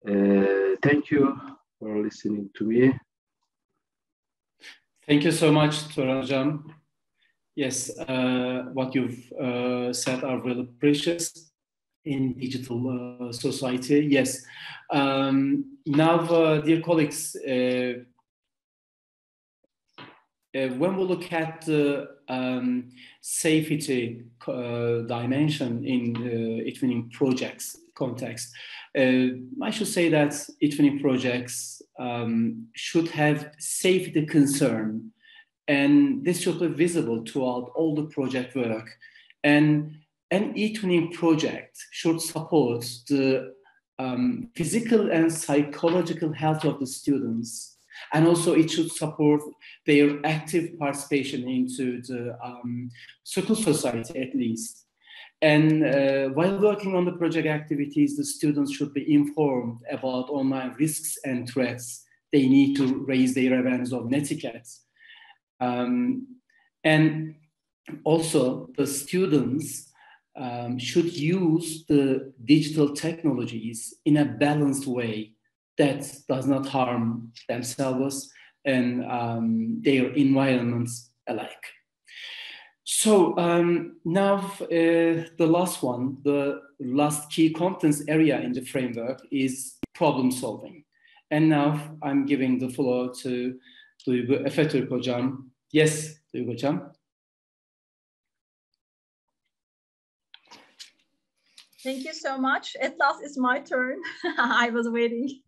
Thank you for listening to me. Thank you so much, Turan Hocam. Yes, what you've said are really precious in digital society. Yes. Now, dear colleagues, when we look at the safety dimension in eTwinning projects context, I should say that eTwinning projects should have safety concern, and this should be visible throughout all the project work. And an eTwinning project should support the physical and psychological health of the students. And also it should support their active participation into the school society at least. And while working on the project activities, the students should be informed about online risks and threats. They need to raise their awareness of netiquette. And also the students should use the digital technologies in a balanced way that does not harm themselves and their environments alike. So now the last key competence area in the framework is problem solving. And now I'm giving the floor to Duygu Efetürk Hocam. Yes, Duygu Hocam. Thank you so much. At last it's my turn. I was waiting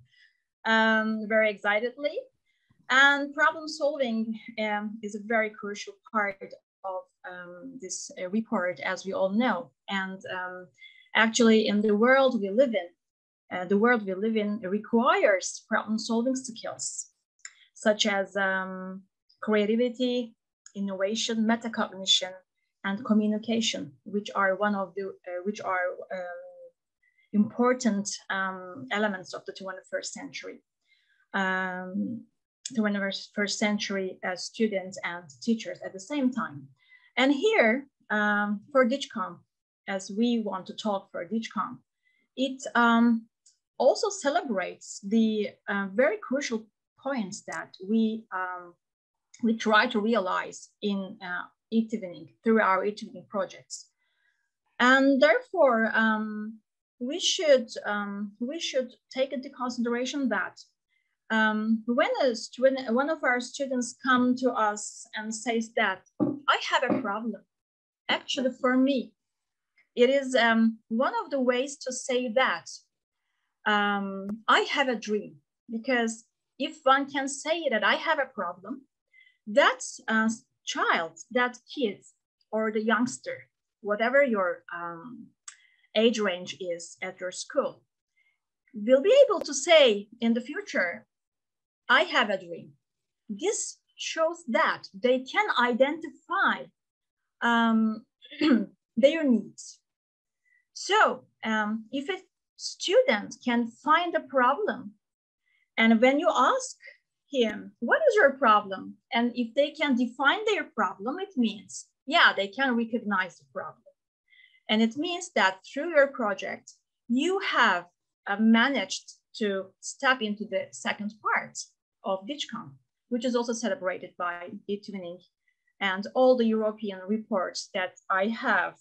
very excitedly. And problem solving is a very crucial part of this report, as we all know. And actually, in the world we live in, requires problem solving skills, such as creativity, innovation, metacognition, and communication, which are one of the important elements of the 21st century. 21st century students and teachers at the same time. And here, for DigCom, as we want to talk for DigCom, it also celebrates the very crucial points that we try to realize in eTwinning through our eTwinning projects. And therefore, we should take into consideration that when one of our students come to us and says that I have a problem, actually for me, it is one of the ways to say that I have a dream, because if one can say that I have a problem, that child, that kid, or the youngster, whatever your age range is at your school, will be able to say in the future, I have a dream. This shows that they can identify their needs. So if a student can find a problem, and when you ask him, what is your problem? And if they can define their problem, it means, yeah, they can recognize the problem. And it means that through your project, you have managed to step into the second part of DigCom, which is also celebrated by eTwinning and all the European reports that I have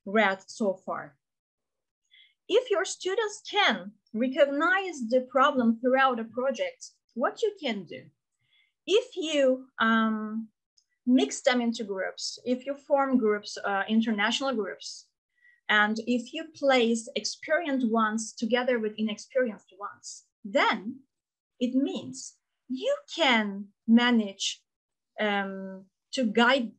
read so far. If your students can recognize the problem throughout a project, what you can do, if you mix them into groups, if you form groups, international groups, and if you place experienced ones together with inexperienced ones, then it means you can manage in guiding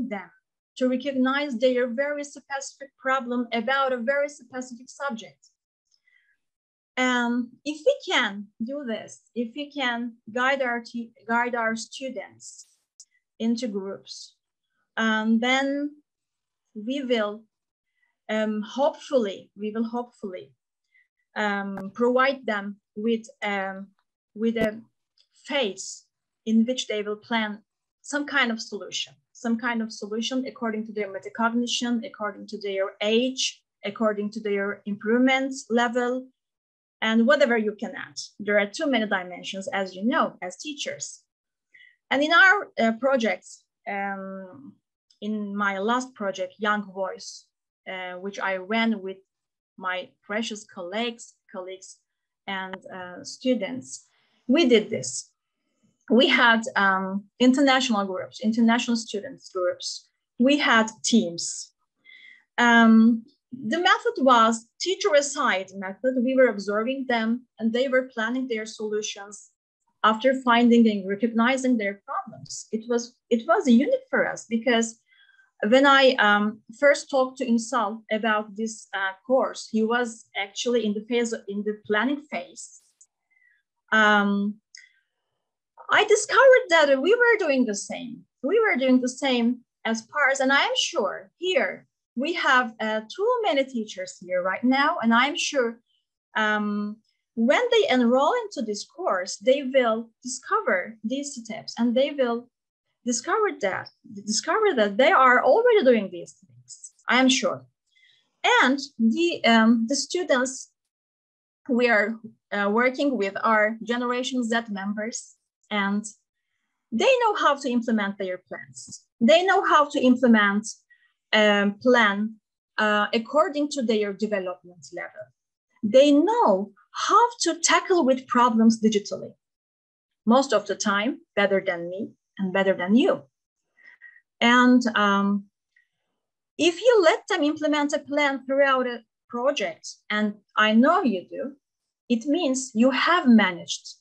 them to recognize their very specific problem about a very specific subject. If we can do this, if we can guide our students into groups, then we will hopefully provide them with a phase in which they will plan some kind of solution according to their metacognition, according to their age, according to their improvement level, and whatever you can add. There are too many dimensions, as you know, as teachers. And in our projects, in my last project, Young Voice, which I ran with my precious colleagues and students, we did this. We had international groups, international students groups. We had teams. The method was teacher-aside method. We were observing them and they were planning their solutions after finding and recognizing their problems. It was unique for us because when I first talked to Ünsal about this course, he was actually in the planning phase. I discovered that we were doing the same. We were doing the same as PARS, and I'm sure here we have too many teachers here right now, and I'm sure when they enroll into this course, they will discover these steps, and they will discover that they are already doing these things. I am sure. And the students we are working with are Generation Z members, and they know how to implement their plans. They know how to implement plan according to their development level. They know how to tackle with problems digitally, most of the time better than me and better than you. And if you let them implement a plan throughout a project, and I know you do, it means you have managed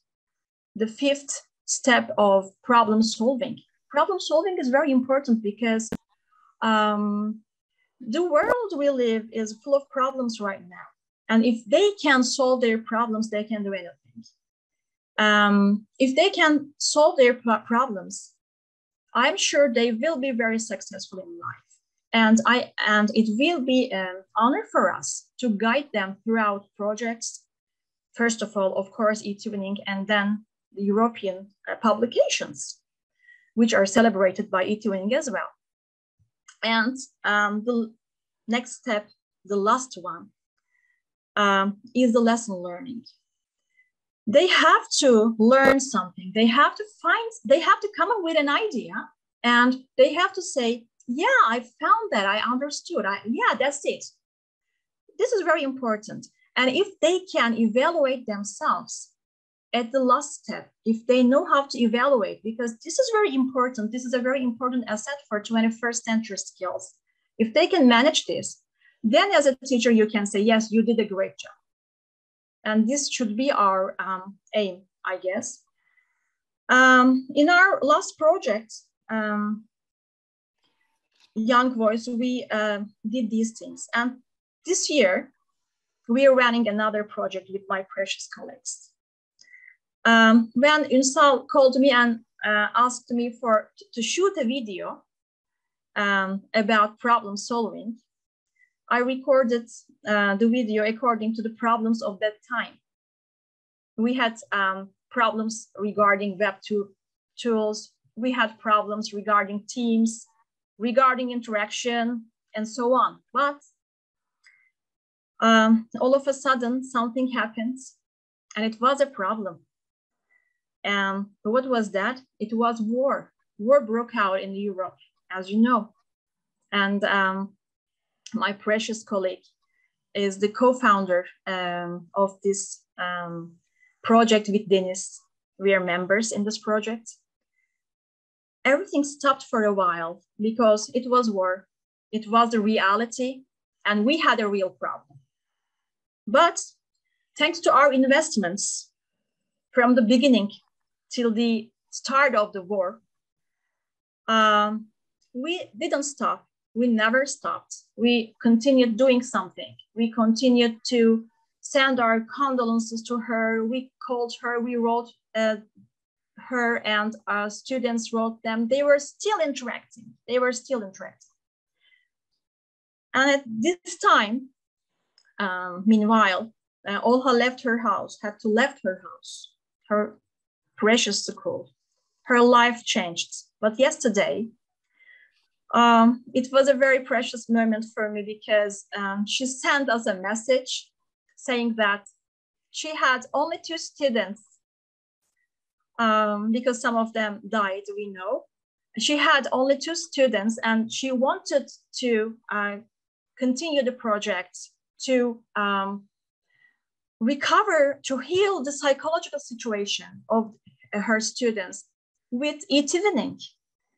the fifth step of problem solving. Problem solving is very important because the world we live is full of problems right now. And if they can solve their problems, they can do anything. If they can solve their problems, I'm sure they will be very successful in life. And it will be an honor for us to guide them throughout projects. First of all, of course, eTwinning, and then the European publications, which are celebrated by eTwinning as well. And the next step, the last one, is the lesson learning. They have to learn something. They have to come up with an idea, and they have to say, yeah, I found that, I understood. Yeah, that's it. This is very important. And if they can evaluate themselves at the last step, if they know how to evaluate, because this is very important. This is a very important asset for 21st century skills. If they can manage this, then as a teacher, you can say, yes, you did a great job. And this should be our aim, I guess. In our last project, Young Voice, we did these things. And this year, we are running another project with my precious colleagues. When Ünsal called me and asked me to shoot a video about problem solving, I recorded the video according to the problems of that time. We had problems regarding Web 2 tools. We had problems regarding teams, regarding interaction, and so on. But all of a sudden, something happened, and it was a problem. And what was that? It was war. War broke out in Europe, as you know. And my precious colleague is the co-founder of this project with Dennis. We are members in this project. Everything stopped for a while because it was war. It was the reality, and we had a real problem. But thanks to our investments from the beginning till the start of the war, we didn't stop. We never stopped. We continued doing something. We continued to send our condolences to her. We called her, we wrote her, and our students wrote them. They were still interacting. And at this time, meanwhile, Olha left her house, had to left her house, her precious school. Her life changed. But yesterday, it was a very precious moment for me because she sent us a message saying that she had only 2 students because some of them died, we know. She had only 2 students and she wanted to continue the project to recover, to heal the psychological situation of her students with eTwinning.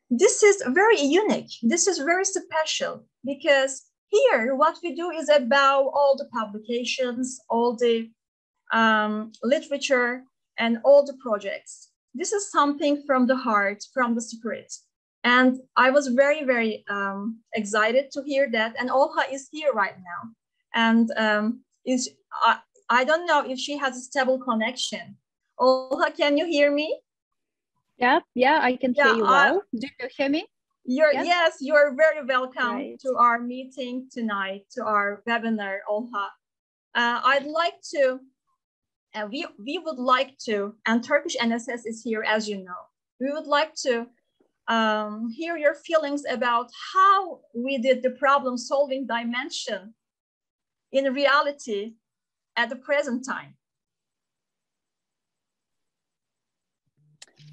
This is very unique. This is very special because here what we do is about all the publications, all the literature and all the projects. This is something from the heart, from the spirit. And I was very, very excited to hear that. And Olha is here right now. And I don't know if she has a stable connection. Olha, can you hear me? Yeah, I can hear you well. Do you hear me? Yes, you're very welcome to our meeting tonight, to our webinar, Olha. I'd like to, we would like to, and Turkish NSS is here, as you know. We would like to hear your feelings about how we did the problem-solving dimension in reality at the present time.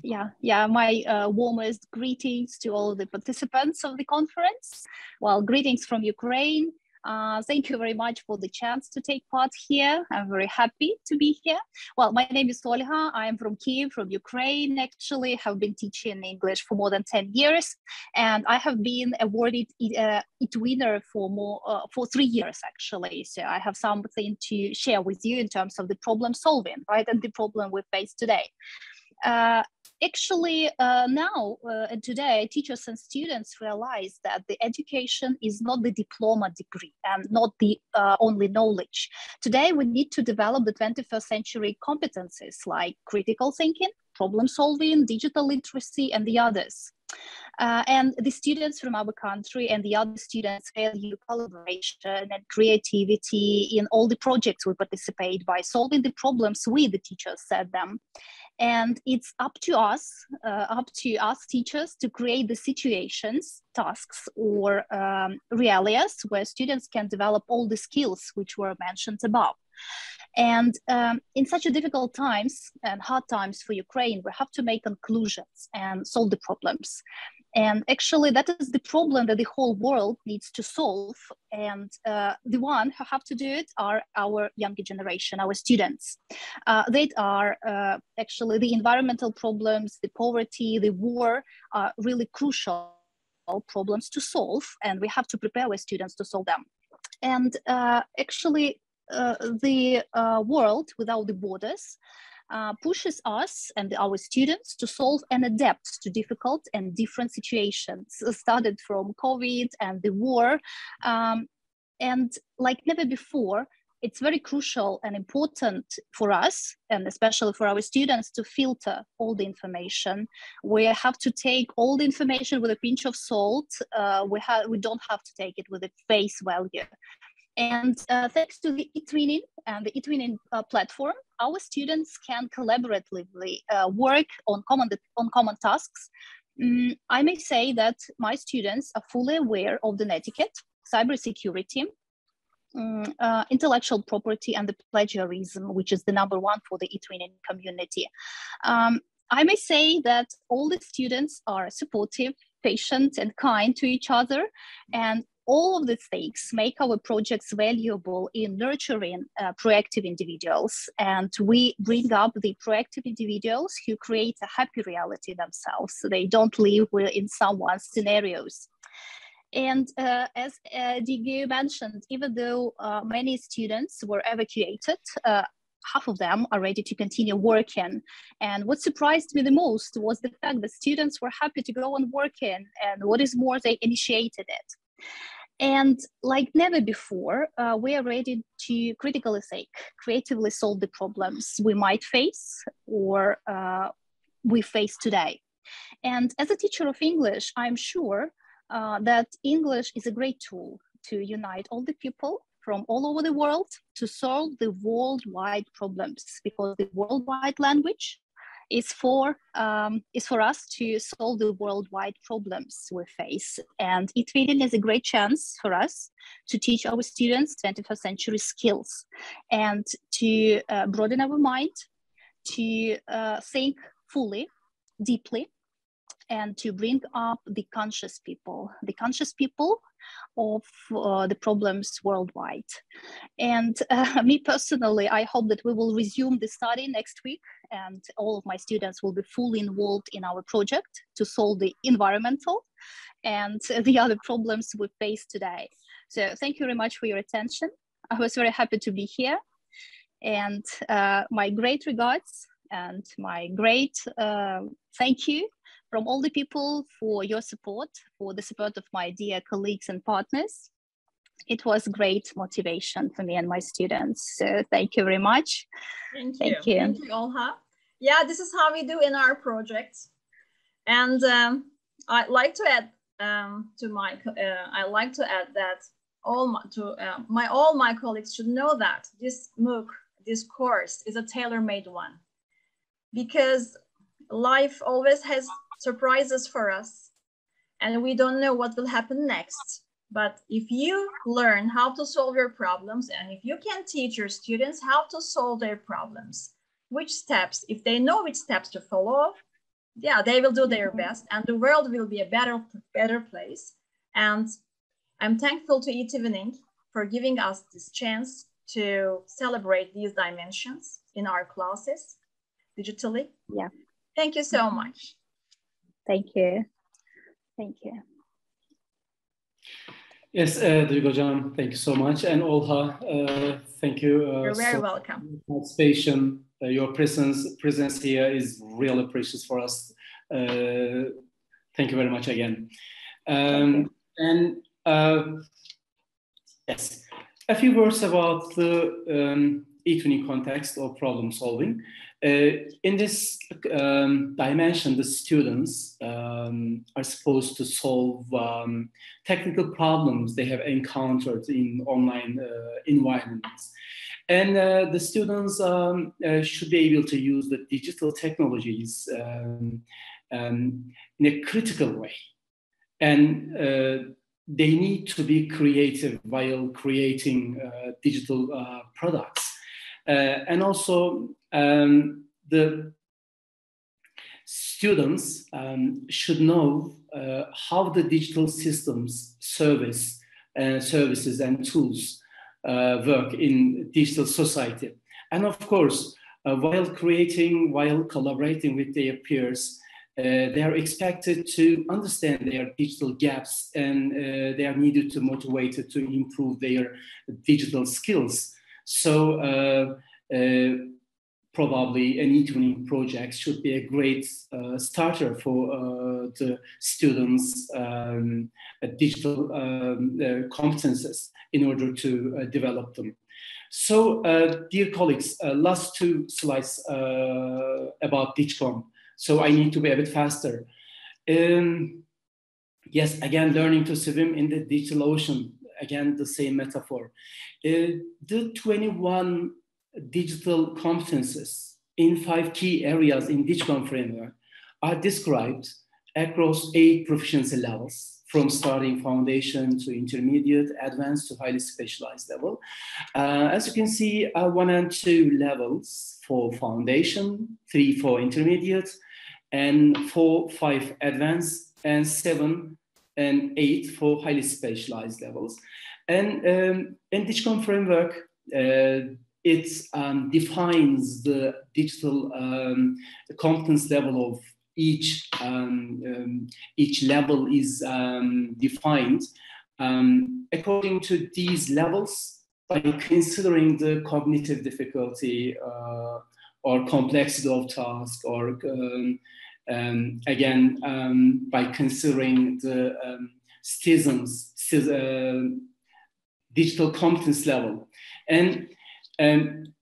Yeah, my warmest greetings to all the participants of the conference. Well, greetings from Ukraine. Thank you very much for the chance to take part here. I'm very happy to be here. Well, my name is Olha. I am from Kyiv, from Ukraine, actually. Have been teaching English for more than 10 years. And I have been awarded eTwinner for 3 years, actually. So I have something to share with you in terms of the problem solving, right? And the problem we face today. Actually, now and today, teachers and students realize that the education is not the diploma degree and not the only knowledge. Today, we need to develop the 21st century competencies like critical thinking, problem solving, digital literacy, and the others. And the students from our country and the other students value collaboration and creativity in all the projects we participate by solving the problems we, the teachers, set them. And it's up to us teachers to create the situations, tasks, or realities where students can develop all the skills which were mentioned above. And in such a difficult times and hard times for Ukraine, we have to make conclusions and solve the problems. And actually, that is the problem that the whole world needs to solve. And the one who have to do it are our younger generation, our students. They are actually the environmental problems, the poverty, the war are really crucial problems to solve. And we have to prepare our students to solve them. And actually, the world without the borders pushes us and our students to solve and adapt to difficult and different situations, started from COVID and the war. And like never before, it's very crucial and important for us, and especially for our students, to filter all the information. We have to take all the information with a pinch of salt. We don't have to take it with a face value. And thanks to the eTwinning and the eTwinning platform, our students can collaboratively work on common tasks. I may say that my students are fully aware of the netiquette, cybersecurity, intellectual property, and the plagiarism, which is the #1 for the eTwinning community. I may say that all the students are supportive, patient, and kind to each other, and all of the things make our projects valuable in nurturing proactive individuals. And we bring up the proactive individuals who create a happy reality themselves. So they don't live in someone's scenarios. And as Diego mentioned, even though many students were evacuated, half of them are ready to continue working. And what surprised me the most was the fact that students were happy to go on working. And what is more, they initiated it. And like never before, we are ready to critically think, creatively solve the problems we might face or we face today. And as a teacher of English, I'm sure that English is a great tool to unite all the people from all over the world to solve the worldwide problems, because the worldwide language is for us to solve the worldwide problems we face. And eTwinning is a great chance for us to teach our students 21st century skills and to broaden our mind, to think fully, deeply, and to bring up the conscious people of the problems worldwide. And me personally, I hope that we will resume the study next week, and all of my students will be fully involved in our project to solve the environmental and the other problems we face today. So thank you very much for your attention. I was very happy to be here, and my great regards and my great thank you from all the people for your support, for the support of my dear colleagues and partners. It was great motivation for me and my students. So thank you very much. Thank you. Thank you, Olha. Yeah, this is how we do in our projects. And I'd like to add that all my colleagues should know that this MOOC, this course, is a tailor-made one, because life always has surprises for us, and we don't know what will happen next. But if you learn how to solve your problems, and if you can teach your students how to solve their problems, which steps, if they know which steps to follow, yeah, they will do their best, and the world will be a better place. And I'm thankful to eTwinning for giving us this chance to celebrate these dimensions in our classes digitally. Yeah. Thank you so much. Thank you. Thank you. Yes, Duygu Hocam, thank you so much. And Olha, thank you. You're very welcome. Participation, your presence here is really precious for us. Thank you very much again. And yes, a few words about the eTwinning context of problem solving. In this dimension, the students are supposed to solve technical problems they have encountered in online environments. And the students should be able to use the digital technologies in a critical way. And they need to be creative while creating digital products. And also, the students should know how the digital systems, services and tools work in digital society. And of course, while collaborating with their peers, they are expected to understand their digital gaps, and they are needed to motivated to improve their digital skills. So probably an eTwinning project should be a great starter for the students' digital competences in order to develop them. So, dear colleagues, last two slides about DigCom. So I need to be a bit faster. Yes, again, learning to swim in the digital ocean. Again, the same metaphor. The 21 digital competences in 5 key areas in DigCom framework are described across 8 proficiency levels, from starting foundation to intermediate, advanced to highly specialized level. As you can see, 1 and 2 levels for foundation, 3 for intermediate, and 4, 5 advanced, and 7 and 8 for highly specialized levels. And in DigCom framework, it defines the digital competence level of each level is defined according to these levels by considering the cognitive difficulty or complexity of task, or again by considering the citizens' digital competence level. And in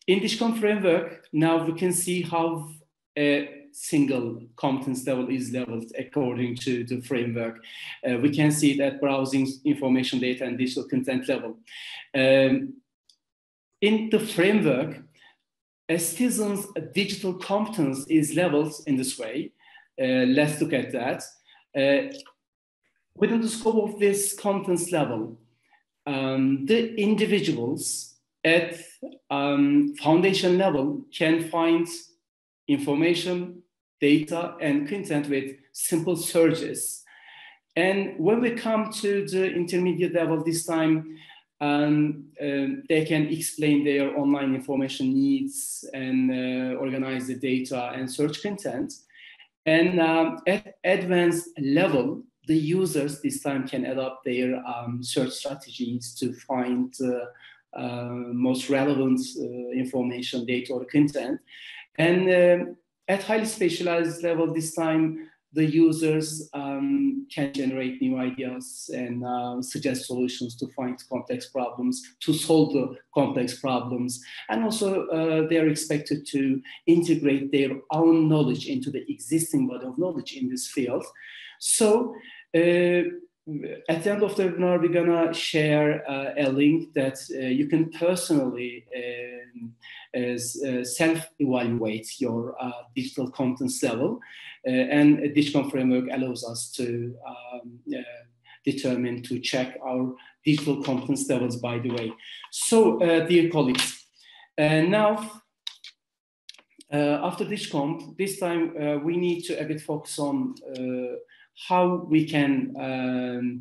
DigCom framework, now we can see how a single competence level is leveled according to the framework. We can see that browsing information data and digital content level. In the framework, a citizen's digital competence is leveled in this way. Let's look at that. Within the scope of this competence level, the individuals at foundation level can find information, data, and content with simple searches. And when we come to the intermediate level this time, they can explain their online information needs and organize the data and search content. And at advanced level, the users this time can adopt their search strategies to find most relevant information, data, or content. And at highly specialized level this time, the users can generate new ideas and suggest solutions to find complex problems, to solve the complex problems. And also they're expected to integrate their own knowledge into the existing body of knowledge in this field. So at the end of the webinar, we're gonna share a link that you can personally self-evaluate your digital competence level. And a digital framework allows us to determine, to check our digital competence levels, by the way. So, dear colleagues, now, after DigComp, this time we need to a bit focus on how we can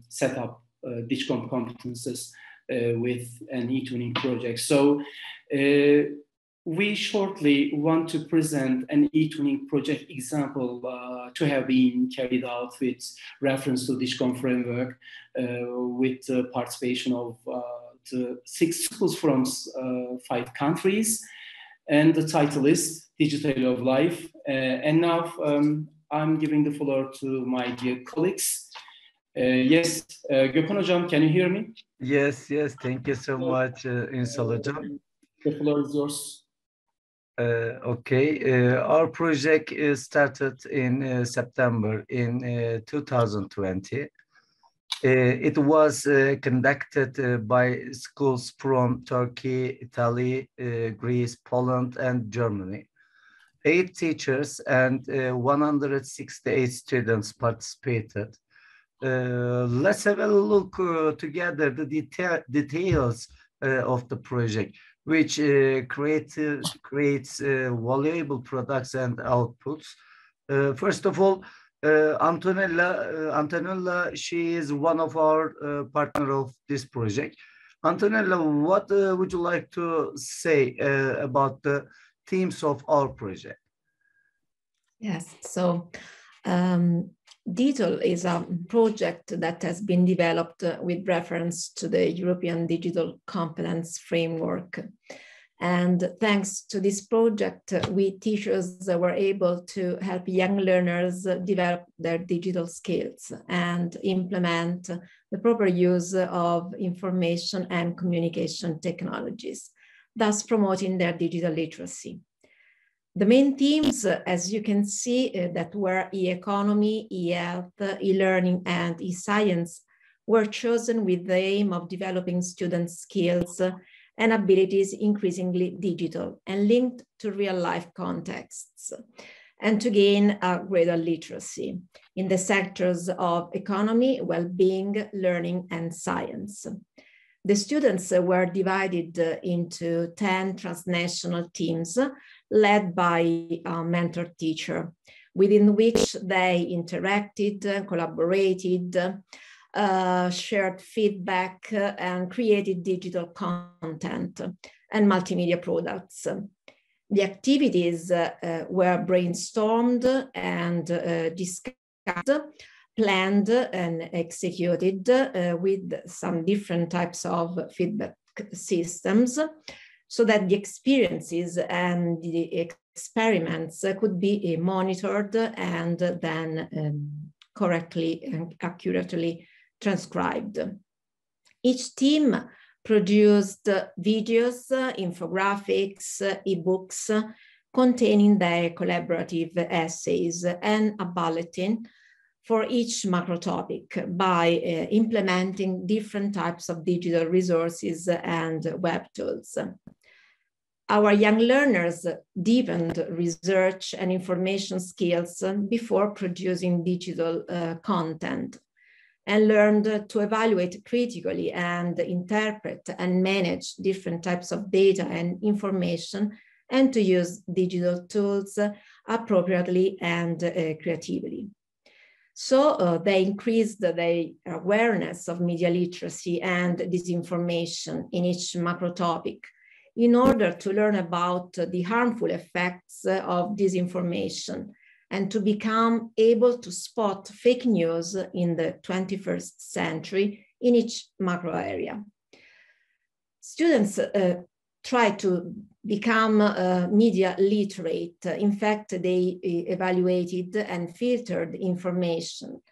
set up DigComp competences with an eTwinning project. So, we shortly want to present an eTwinning project example to have been carried out with reference to DigComp framework with the participation of the 6 schools from 5 countries. And the title is Digital of Life. And now I'm giving the floor to my dear colleagues. Yes, Gökhan Hocam, can you hear me? Yes, yes, thank you so much, Ünsal Hocam. The floor is yours. Okay, our project started in September in 2020. It was conducted by schools from Turkey, Italy, Greece, Poland, and Germany. 8 teachers and 168 students participated. Let's have a look together the details of the project, which creates valuable products and outputs. First of all, Antonella, she is one of our partner of this project. Antonella, what would you like to say about the themes of our project? Yes, so Digital is a project that has been developed with reference to the European Digital Competence Framework. And thanks to this project, we teachers were able to help young learners develop their digital skills and implement the proper use of information and communication technologies, thus promoting their digital literacy. The main themes, as you can see, that were e-economy, e-health, e-learning, and e-science were chosen with the aim of developing student skills and abilities increasingly digital and linked to real-life contexts, and to gain a greater literacy in the sectors of economy, well-being, learning, and science. The students were divided into 10 transnational teams led by a mentor teacher, within which they interacted, collaborated, shared feedback, and created digital content and multimedia products. The activities were brainstormed and discussed, planned and executed with some different types of feedback systems, so that the experiences and the experiments could be monitored and then correctly and accurately transcribed. Each team produced videos, infographics, ebooks, containing their collaborative essays, and a bulletin for each macro topic by implementing different types of digital resources and web tools. Our young learners deepened research and information skills before producing digital content, and learned to evaluate critically and interpret and manage different types of data and information, and to use digital tools appropriately and creatively. So they increased their awareness of media literacy and disinformation in each macro topic in order to learn about the harmful effects of disinformation and to become able to spot fake news in the 21st century in each macro area. Students try to become media literate. In fact, they evaluated and filtered information,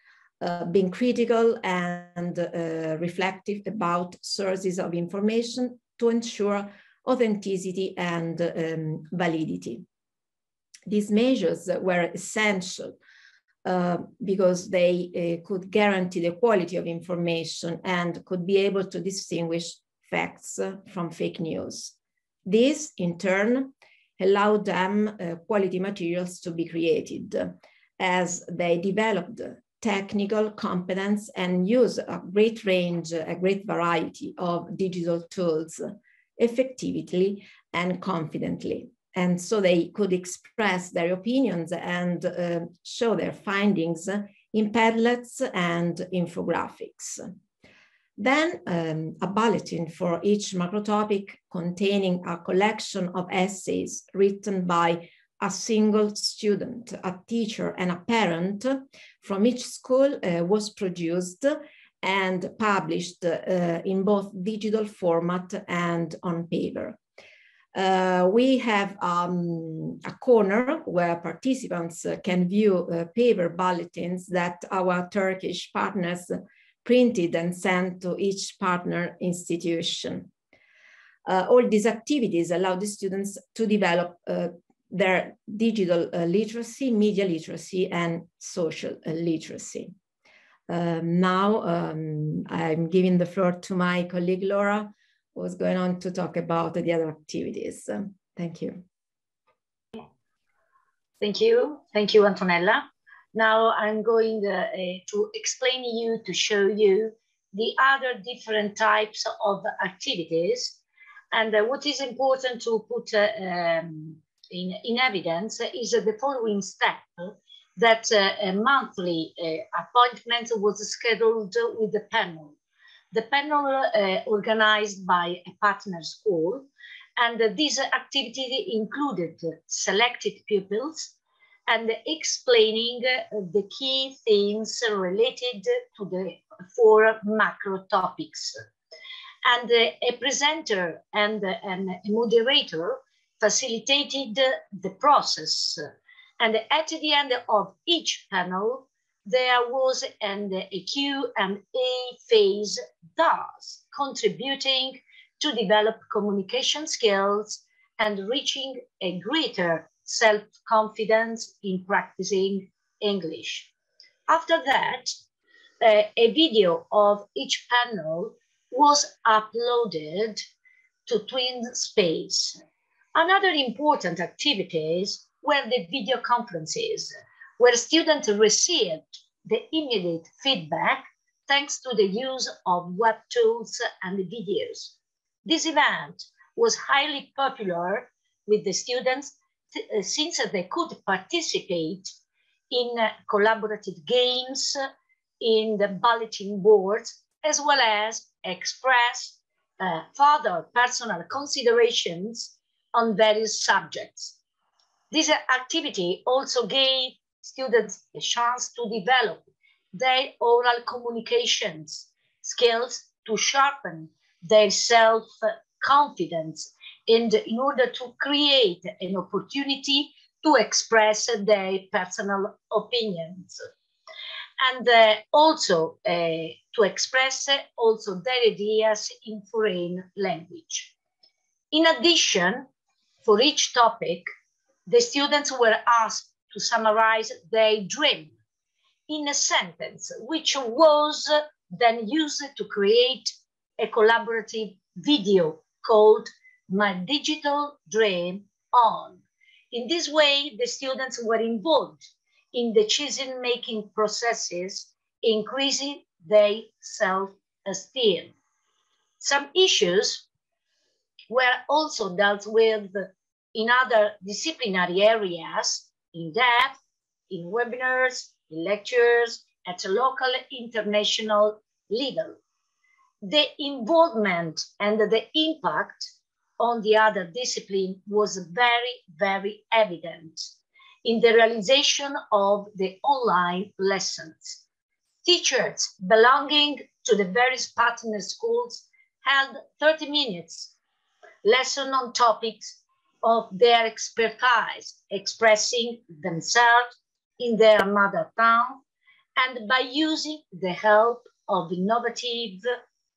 being critical and reflective about sources of information to ensure authenticity and validity. These measures were essential because they could guarantee the quality of information and could be able to distinguish facts from fake news. This, in turn, allowed them quality materials to be created as they developed technical competence and used a great range, a great variety of digital tools effectively and confidently. And so they could express their opinions and show their findings in Padlets and infographics. Then a bulletin for each macro topic containing a collection of essays written by a single student, a teacher, and a parent from each school was produced and published in both digital format and on paper. We have a corner where participants can view paper bulletins that our Turkish partners printed and sent to each partner institution. All these activities allow the students to develop their digital literacy, media literacy, and social literacy. Now I'm giving the floor to my colleague Laura, who's going on to talk about the other activities. Thank you. Thank you, Antonella. Now I'm going to explain you, to show you the other different types of activities. And what is important to put in evidence is the following step, that a monthly appointment was scheduled with the panel. The panel organized by a partner school, and this activity included selected pupils and explaining the key things related to the 4 macro topics. And a presenter and a moderator facilitated the process. And at the end of each panel, there was a Q&A phase, thus contributing to develop communication skills and reaching a greater self-confidence in practicing English. After that, a video of each panel was uploaded to TwinSpace. Another important activities were the video conferences, where students received the immediate feedback thanks to the use of web tools and videos. This event was highly popular with the students since they could participate in collaborative games, in the bulletin boards, as well as express further personal considerations on various subjects. This activity also gave students a chance to develop their oral communications skills, to sharpen their self-confidence, and in order to create an opportunity to express their personal opinions. And also to express also their ideas in foreign language. In addition, for each topic, The students were asked to summarize their dream in a sentence, which was then used to create a collaborative video called My Digital Dream On. In this way, the students were involved in decision-making processes, increasing their self-esteem. Some issues were also dealt with in other disciplinary areas, in depth, in webinars, in lectures, at a local international level. The involvement and the impact on the other discipline was very, very evident in the realization of the online lessons. Teachers belonging to the various partner schools held 30 minutes lesson on topics of their expertise, expressing themselves in their mother tongue and by using the help of innovative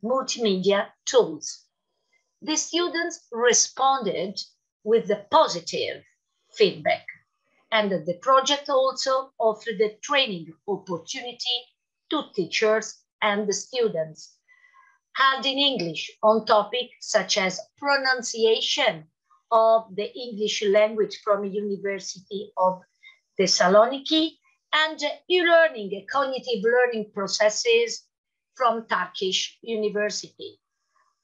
multimedia tools. The students responded with the positive feedback, and the project also offered a training opportunity to teachers and the students, held in English on topics such as pronunciation of the English language from University of Thessaloniki and e-learning, cognitive learning processes from Turkish University.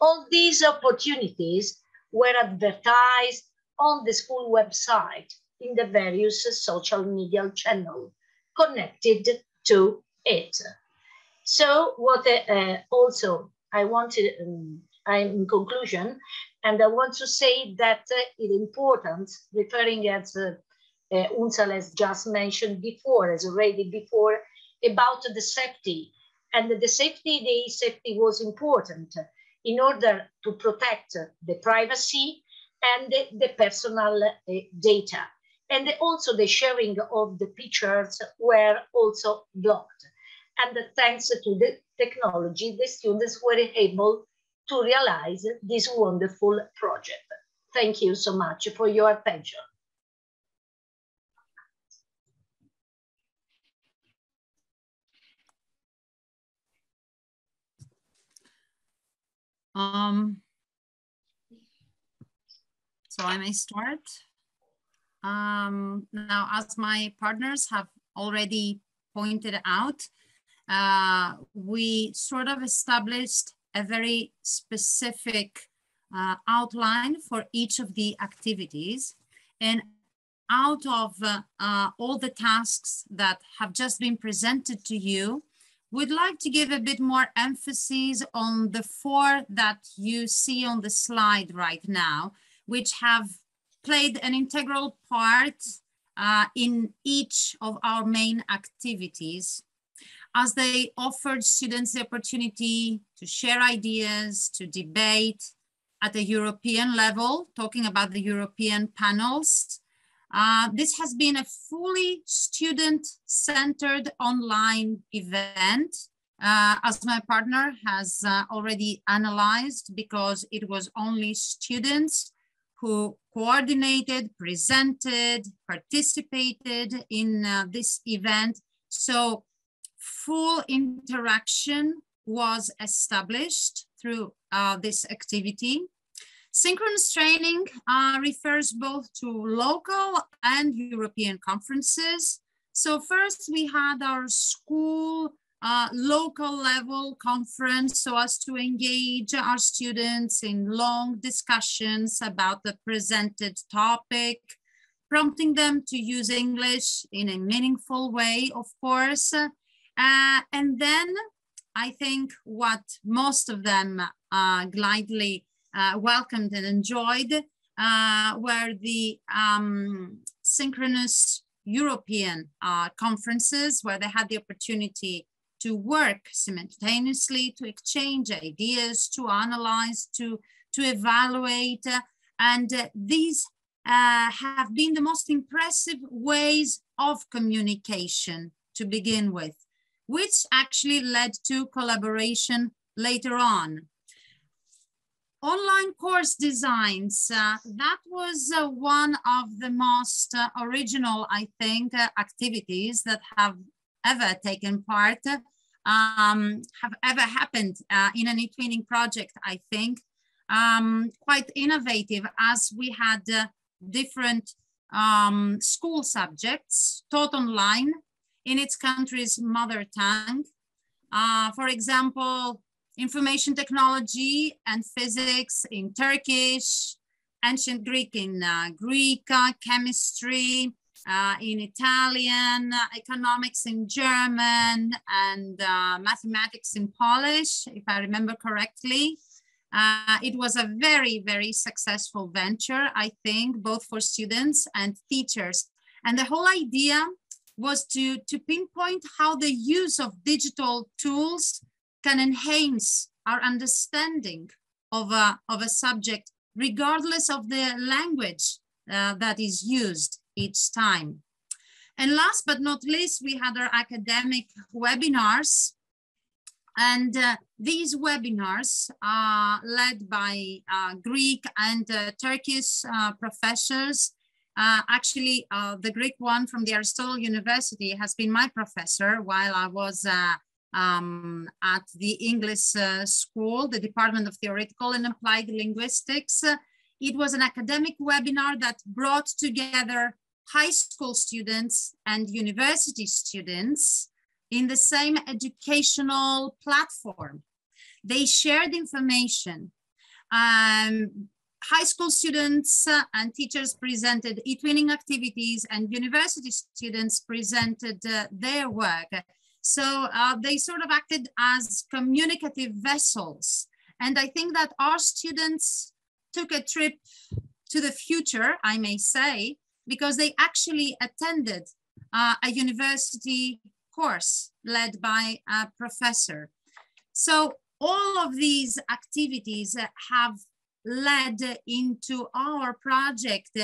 All these opportunities were advertised on the school website in the various social media channels connected to it. So what also I wanted, I'm in conclusion, and I want to say that it's important, referring as Ünsal has just mentioned before, as already before, about the safety. And the safety was important in order to protect the privacy and the personal data. And also the sharing of the pictures were also blocked. And thanks to the technology, the students were able to realize this wonderful project. Thank you so much for your attention. So I may start. Now, as my partners have already pointed out, we sort of established a very specific outline for each of the activities. And out of all the tasks that have just been presented to you, we'd like to give a bit more emphasis on the 4 that you see on the slide right now, which have played an integral part in each of our main activities, as they offered students the opportunity to share ideas, to debate at a European level, talking about the European panels. This has been a fully student-centered online event, as my partner has already analyzed, because it was only students who coordinated, presented, participated in this event. So full interaction was established through this activity. Synchronous training refers both to local and European conferences. So first we had our school local level conference, so as to engage our students in long discussions about the presented topic, prompting them to use English in a meaningful way, of course. And then I think what most of them gladly welcomed and enjoyed were the synchronous European conferences, where they had the opportunity to work simultaneously, to exchange ideas, to analyze, to evaluate. And these have been the most impressive ways of communication to begin with, which actually led to collaboration later on. Online course designs, that was one of the most original, I think, activities that have ever taken part, have ever happened in an eTwinning project, I think. Quite innovative, as we had different school subjects taught online in its country's mother tongue. For example, information technology and physics in Turkish, ancient Greek in Greek, chemistry in Italian, economics in German, and mathematics in Polish, if I remember correctly. It was a very, very successful venture, I think, both for students and teachers. And the whole idea was to pinpoint how the use of digital tools can enhance our understanding of a subject, regardless of the language that is used each time. And last but not least, we had our academic webinars. And these webinars are led by Greek and Turkish professors. Actually, the Greek one from the Aristotle University has been my professor while I was at the English school, the Department of Theoretical and Applied Linguistics. It was an academic webinar that brought together high school students and university students in the same educational platform. They shared information. High school students and teachers presented eTwinning activities, and university students presented their work. So they sort of acted as communicative vessels. And I think that our students took a trip to the future, I may say, because they actually attended a university course led by a professor. So all of these activities have led into our project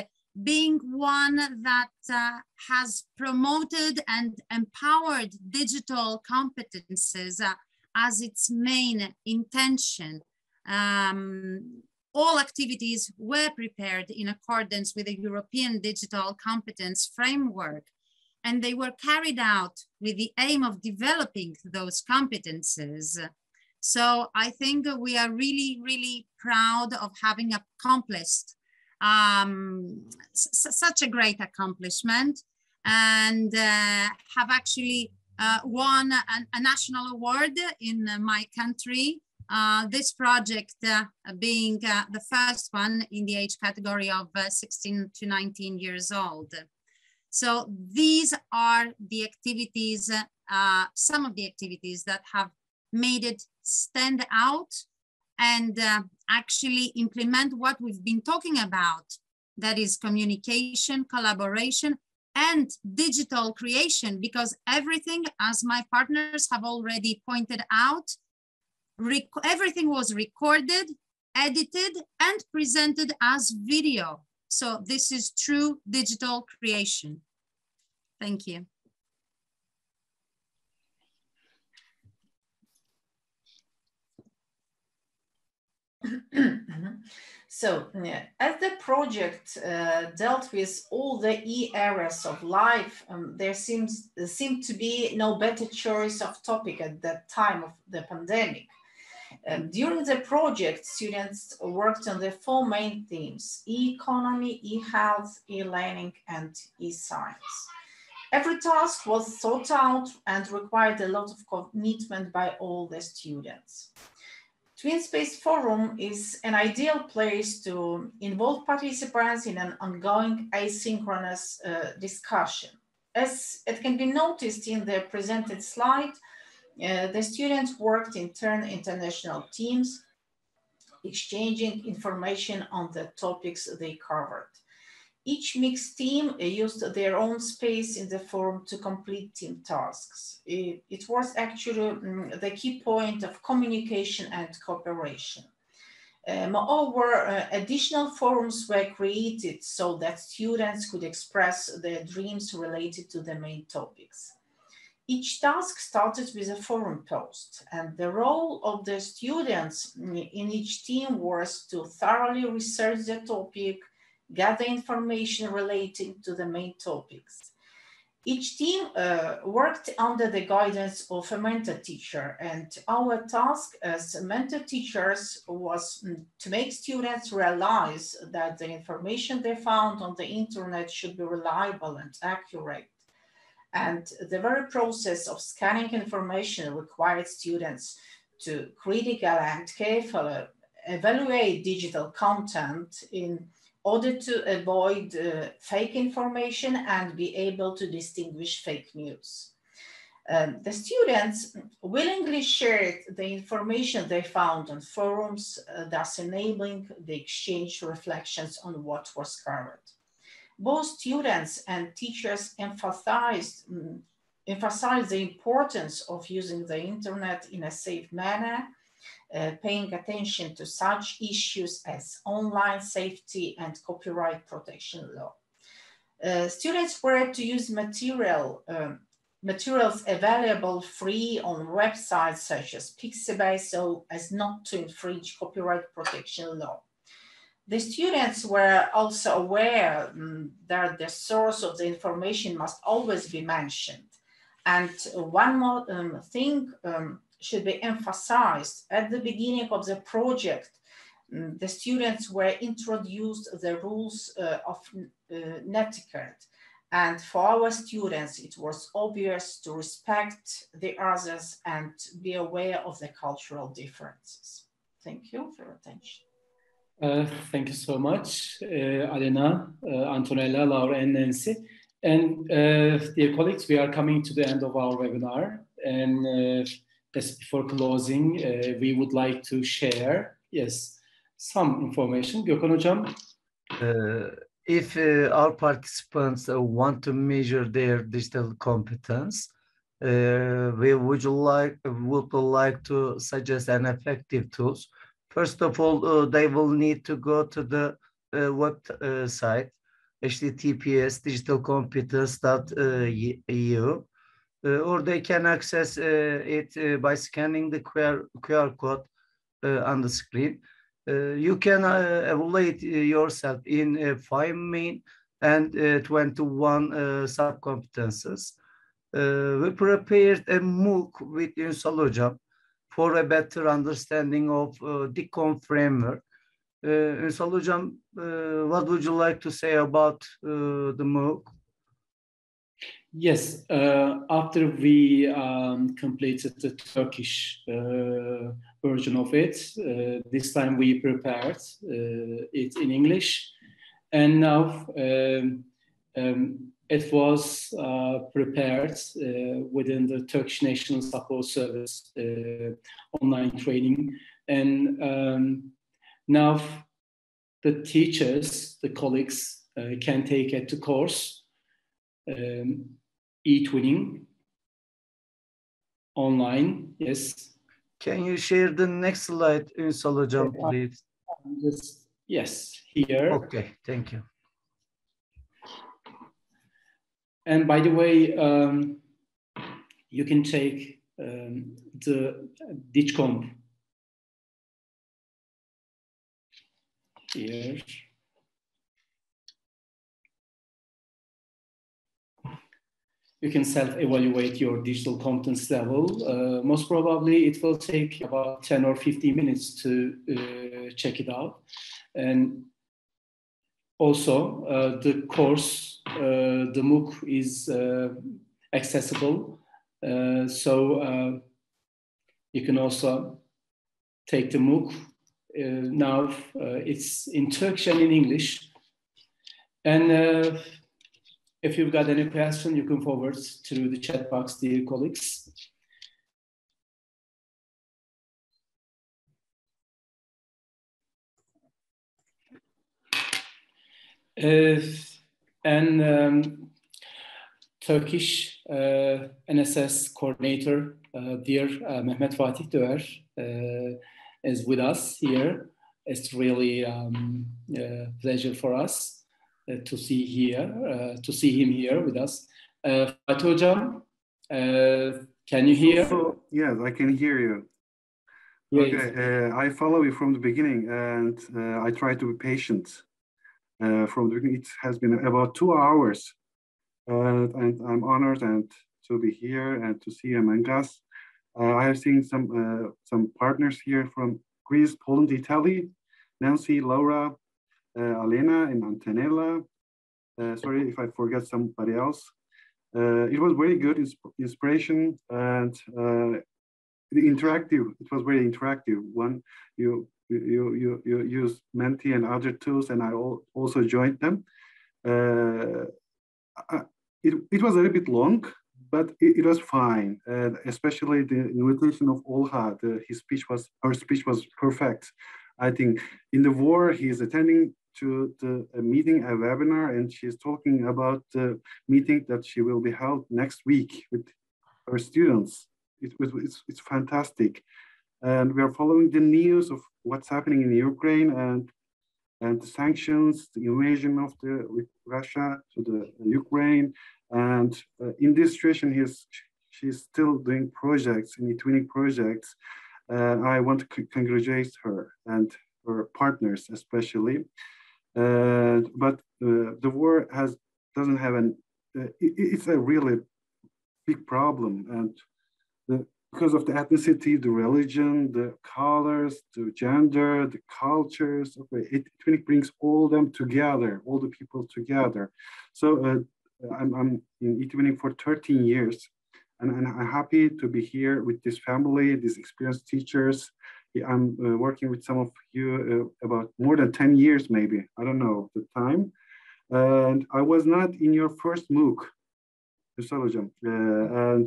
being one that has promoted and empowered digital competences as its main intention. All activities were prepared in accordance with the European Digital Competence Framework, and they were carried out with the aim of developing those competences. So I think we are really, really proud of having accomplished such a great accomplishment, and have actually won a national award in my country. This project being the first one in the age category of 16 to 19 years old. So these are the activities, some of the activities that have made it stand out and actually implement what we've been talking about. That is communication, collaboration, and digital creation, because everything, as my partners have already pointed out, everything was recorded, edited, and presented as video. So this is true digital creation. Thank you. So, as the project dealt with all the areas of life, there seemed to be no better choice of topic at that time of the pandemic. During the project, students worked on the four main themes: e-economy, e-health, e-learning, and e-science. Every task was thought out and required a lot of commitment by all the students. TwinSpace Forum is an ideal place to involve participants in an ongoing asynchronous discussion. As it can be noticed in the presented slide, the students worked in 10 international teams, exchanging information on the topics they covered. Each mixed team used their own space in the forum to complete team tasks. It was actually the key point of communication and cooperation. Moreover, additional forums were created so that students could express their dreams related to the main topics. Each task started with a forum post, and the role of the students in each team was to thoroughly research the topic, gather information relating to the main topics. Each team worked under the guidance of a mentor teacher, and our task as mentor teachers was to make students realize that the information they found on the internet should be reliable and accurate. And the very process of scanning information required students to critically and carefully evaluate digital content in order to avoid fake information and be able to distinguish fake news. The students willingly shared the information they found on forums, thus enabling the exchange reflections on what was covered. Both students and teachers emphasized the importance of using the internet in a safe manner, paying attention to such issues as online safety and copyright protection law. Students were to use materials available free on websites such as Pixabay so as not to infringe copyright protection law. The students were also aware that the source of the information must always be mentioned. And one more thing should be emphasized. At the beginning of the project, the students were introduced the rules of netiquette. And for our students, it was obvious to respect the others and be aware of the cultural differences. Thank you for your attention. Thank you so much, Alena, Antonella, Laura, and Nancy. And dear colleagues, we are coming to the end of our webinar. And just before closing, we would like to share, some information. Gökhan Hocam? If our participants want to measure their digital competence, we would like to suggest an effective tools. First of all, they will need to go to the website, https digitalcompetence.eu, or they can access it by scanning the QR code on the screen. You can evaluate yourself in 5 main and 21 sub-competences. We prepared a MOOC with Ünsal Hocam for a better understanding of DICOM framework. Ünsal Hocam, what would you like to say about the MOOC? Yes, after we completed the Turkish version of it, this time we prepared it in English, and now it was prepared within the Turkish National Support Service online training, and now the teachers, the colleagues can take it to course, eTwinning online. Yes. Can you share the next slide, Ünsal Hocam, please? Yes, here. Okay, thank you. And by the way, you can take the DICOM here. You can self-evaluate your digital competence level. Most probably it will take about 10 or 15 minutes to check it out. And also the course, the MOOC is accessible. So you can also take the MOOC. Now it's in Turkish and in English. And if you've got any question, you can forward through the chat box, dear colleagues. Turkish NSS coordinator, dear Mehmet Fatih Döer, is with us here. It's really a pleasure for us to see him here with us. Fatih Hocam, Can you hear? Yes, I can hear you. Yes. Okay, I follow you from the beginning, and I try to be patient. From the beginning, it has been about 2 hours, and I'm honored and to be here and to see among us. I have seen some partners here from Greece, Poland, Italy, Nancy, Laura, Alena, and Antonella. Sorry if I forget somebody else. It was very good inspiration and the interactive. It was very interactive. One, you use Menti and other tools, and I also joined them. It was a little bit long, but it was fine. Especially the invitation of Olha, her speech was perfect. I think in the war, he is attending to a meeting, a webinar, and she's talking about the meeting that she will be held next week with her students. It's fantastic. And we are following the news of what's happening in Ukraine and the sanctions, the invasion of with Russia to the Ukraine. And in this situation, she's still doing projects, eTwinning projects. I want to congratulate her and her partners especially. But the war doesn't have it's a really big problem, and because of the ethnicity, the religion, the colors, the gender, the cultures, okay, it brings all them together, all the people together. So I'm in eTwinning for 13 years, and I'm happy to be here with this family, these experienced teachers. I'm working with some of you about more than 10 years, maybe. I don't know the time. And I was not in your first MOOC, Ünsal Hocam. And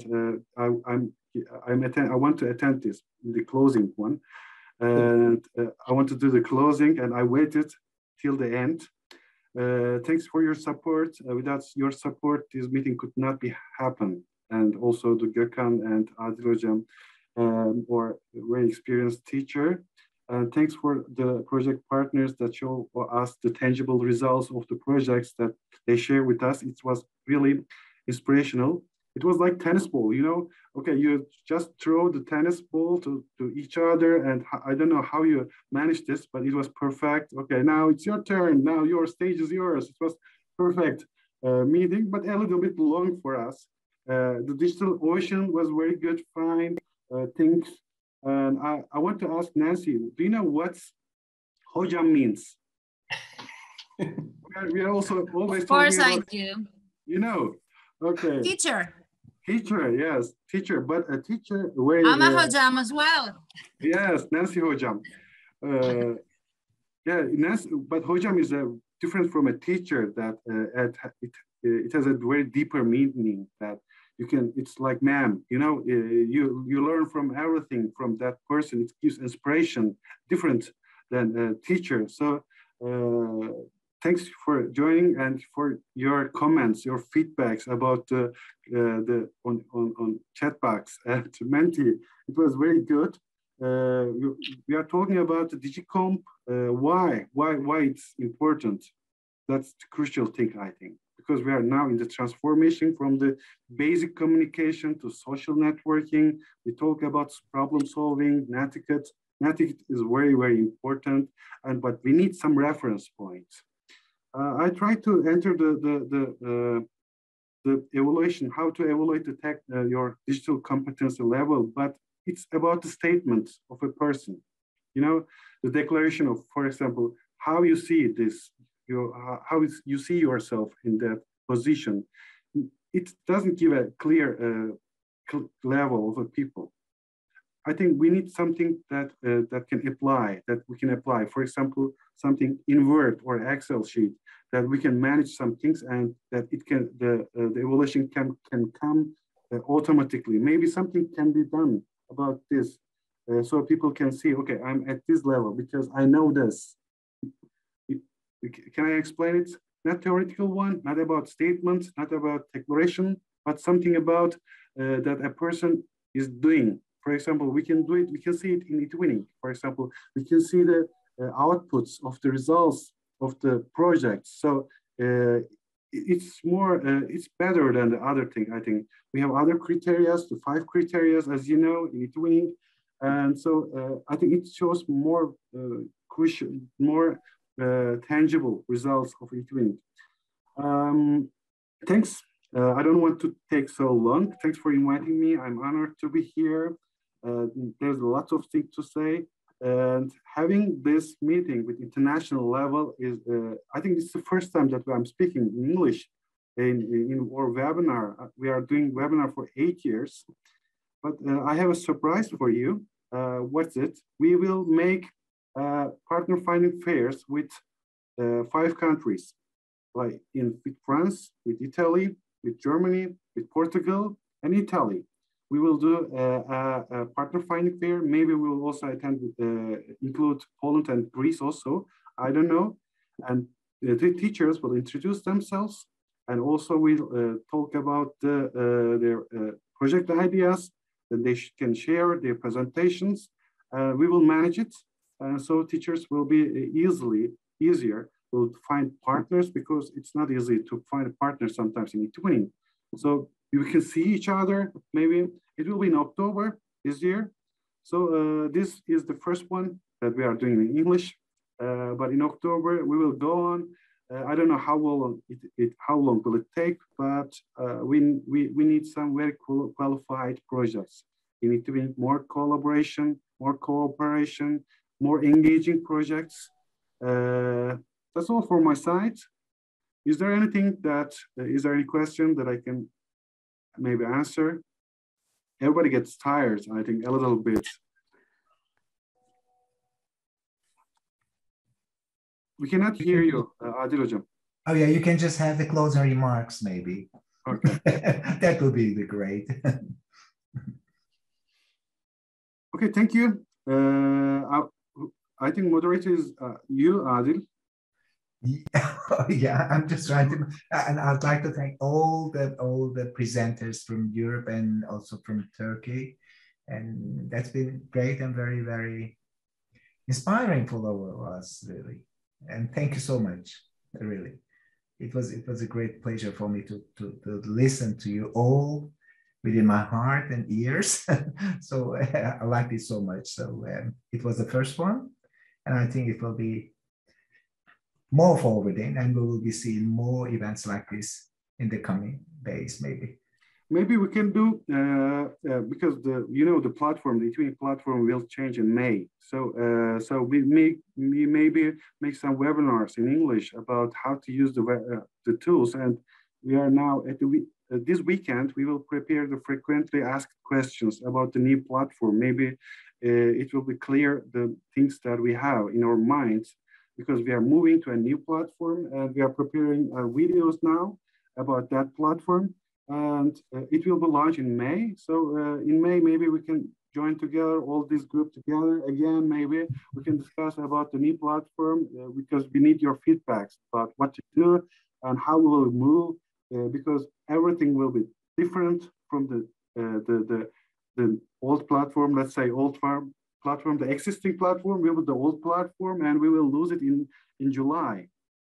I want to attend this, the closing one. And I want to do the closing, and I waited till the end. Thanks for your support. Without your support, this meeting could not be happen. And also the Gökhan and Adil Hocam, or very experienced teacher. And thanks for the project partners that show us the tangible results of the projects that they share with us. It was really inspirational. It was like tennis ball, you know? Okay, you just throw the tennis ball to each other, and I don't know how you managed this, but it was perfect. Okay, now it's your turn. Now your stage is yours. It was perfect meeting, but a little bit long for us. The digital ocean was very good, fine. Things. And I want to ask Nancy, do you know what hocam means? we are also always of course talking about, I do. You know, okay. Teacher. Teacher, yes, teacher, but a teacher. I'm a hocam as well. Yes, Nancy hocam. Yeah, Nancy, but hocam is different from a teacher. That it has a very deeper meaning that. It's like ma'am, you know, you learn from everything from that person. It gives inspiration, different than a teacher. So thanks for joining and for your comments, your feedbacks about on chat box and Menti. It was very good. We are talking about the DigiComp. Why it's important? That's the crucial thing, I think. Because we are now in the transformation from the basic communication to social networking. We talk about problem solving, netiquette. Netiquette is very, very important, but we need some reference points. I try to enter the evaluation, how to evaluate your digital competency level, but it's about the statements of a person. You know, the declaration of, for example, how you see this, how you see yourself in that position. It doesn't give a clear level of a people. I think we need something that we can apply. For example, something in Word or Excel sheet that we can manage some things, and that it can the evaluation can come automatically. Maybe something can be done about this, so people can see, okay, I'm at this level because I know this. Can I explain it? Not theoretical one, not about statements, not about declaration, but something about that a person is doing. For example, we can do it, we can see it in eTwinning. For example, we can see the outputs of the results of the project. So it's more, it's better than the other thing. I think we have other criteria, the 5 criteria, as you know, in eTwinning. And so I think it shows more crucial, more tangible results of eTwinning. Thanks. I don't want to take so long. Thanks for inviting me. I'm honored to be here. There's lots of things to say. And having this meeting with international level is, I think it's the first time that I'm speaking in English in our webinar. We are doing webinar for 8 years, but I have a surprise for you. What's it? We will make partner finding fairs with 5 countries, like with France, with Italy, with Germany, with Portugal, and Italy. We will do a partner finding fair. Maybe we will also attend, include Poland and Greece also. I don't know. And the teachers will introduce themselves, and also we'll talk about their project ideas, that they can share their presentations. We will manage it. So teachers will be easier to find partners, because it's not easy to find a partner sometimes in eTwinning. So you can see each other. Maybe it will be in October this year. So this is the first one that we are doing in English. But in October we will go on. I don't know how long will it take, but we need some very qualified projects. We need to be more collaboration, more cooperation, more engaging projects. That's all for my side. Is there anything that, is there any question that I can maybe answer? Everybody gets tired, I think, a little bit. We cannot hear you, Adil Hocam. Oh yeah, you can just have the closing remarks maybe. Okay. That would be great. Okay, thank you. I think moderator is you, Adil. Yeah, I'm just trying to, and I'd like to thank all the presenters from Europe and also from Turkey, and that's been great and very, very inspiring for all of us, really. And thank you so much, really. It was a great pleasure for me to listen to you all within my heart and ears. So I liked it so much. So it was the first one, and I think it will be more forwarding, and we will be seeing more events like this in the coming days, maybe. Maybe we can do, because the platform, the eTwinning platform will change in May. So we maybe make some webinars in English about how to use the tools. And we are now at this weekend, we will prepare the frequently asked questions about the new platform. Maybe it will be clear the things that we have in our minds, because we are moving to a new platform, and we are preparing videos now about that platform. And it will be launched in May. So in May, maybe we can join together, all this group together again. Maybe we can discuss about the new platform, because we need your feedbacks about what to do and how we will move, because everything will be different from the old platform. Let's say old platform, the existing platform will be the old platform, and we will lose it in July.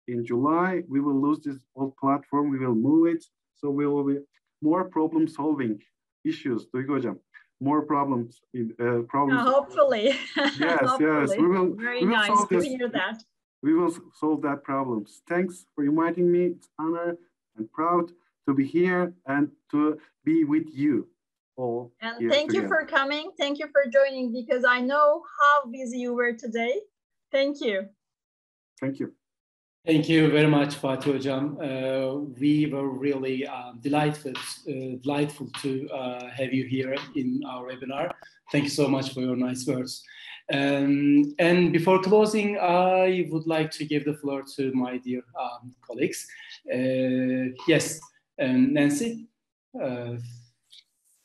In July, we will lose this old platform. We will move it. So we will be more problem-solving issues, Duygu Hocam. More problems. Hopefully. Yes, Hopefully. yes. We will nice solve to this. hear that. We will solve that problems. Thanks for inviting me. It's an honor and proud to be here and to be with you all. And thank you for coming. Thank you for joining, because I know how busy you were today. Thank you. Thank you. Thank you very much, Fatih Hocam. We were really delightful to have you here in our webinar. Thank you so much for your nice words. And before closing, I would like to give the floor to my dear colleagues. Yes, Nancy.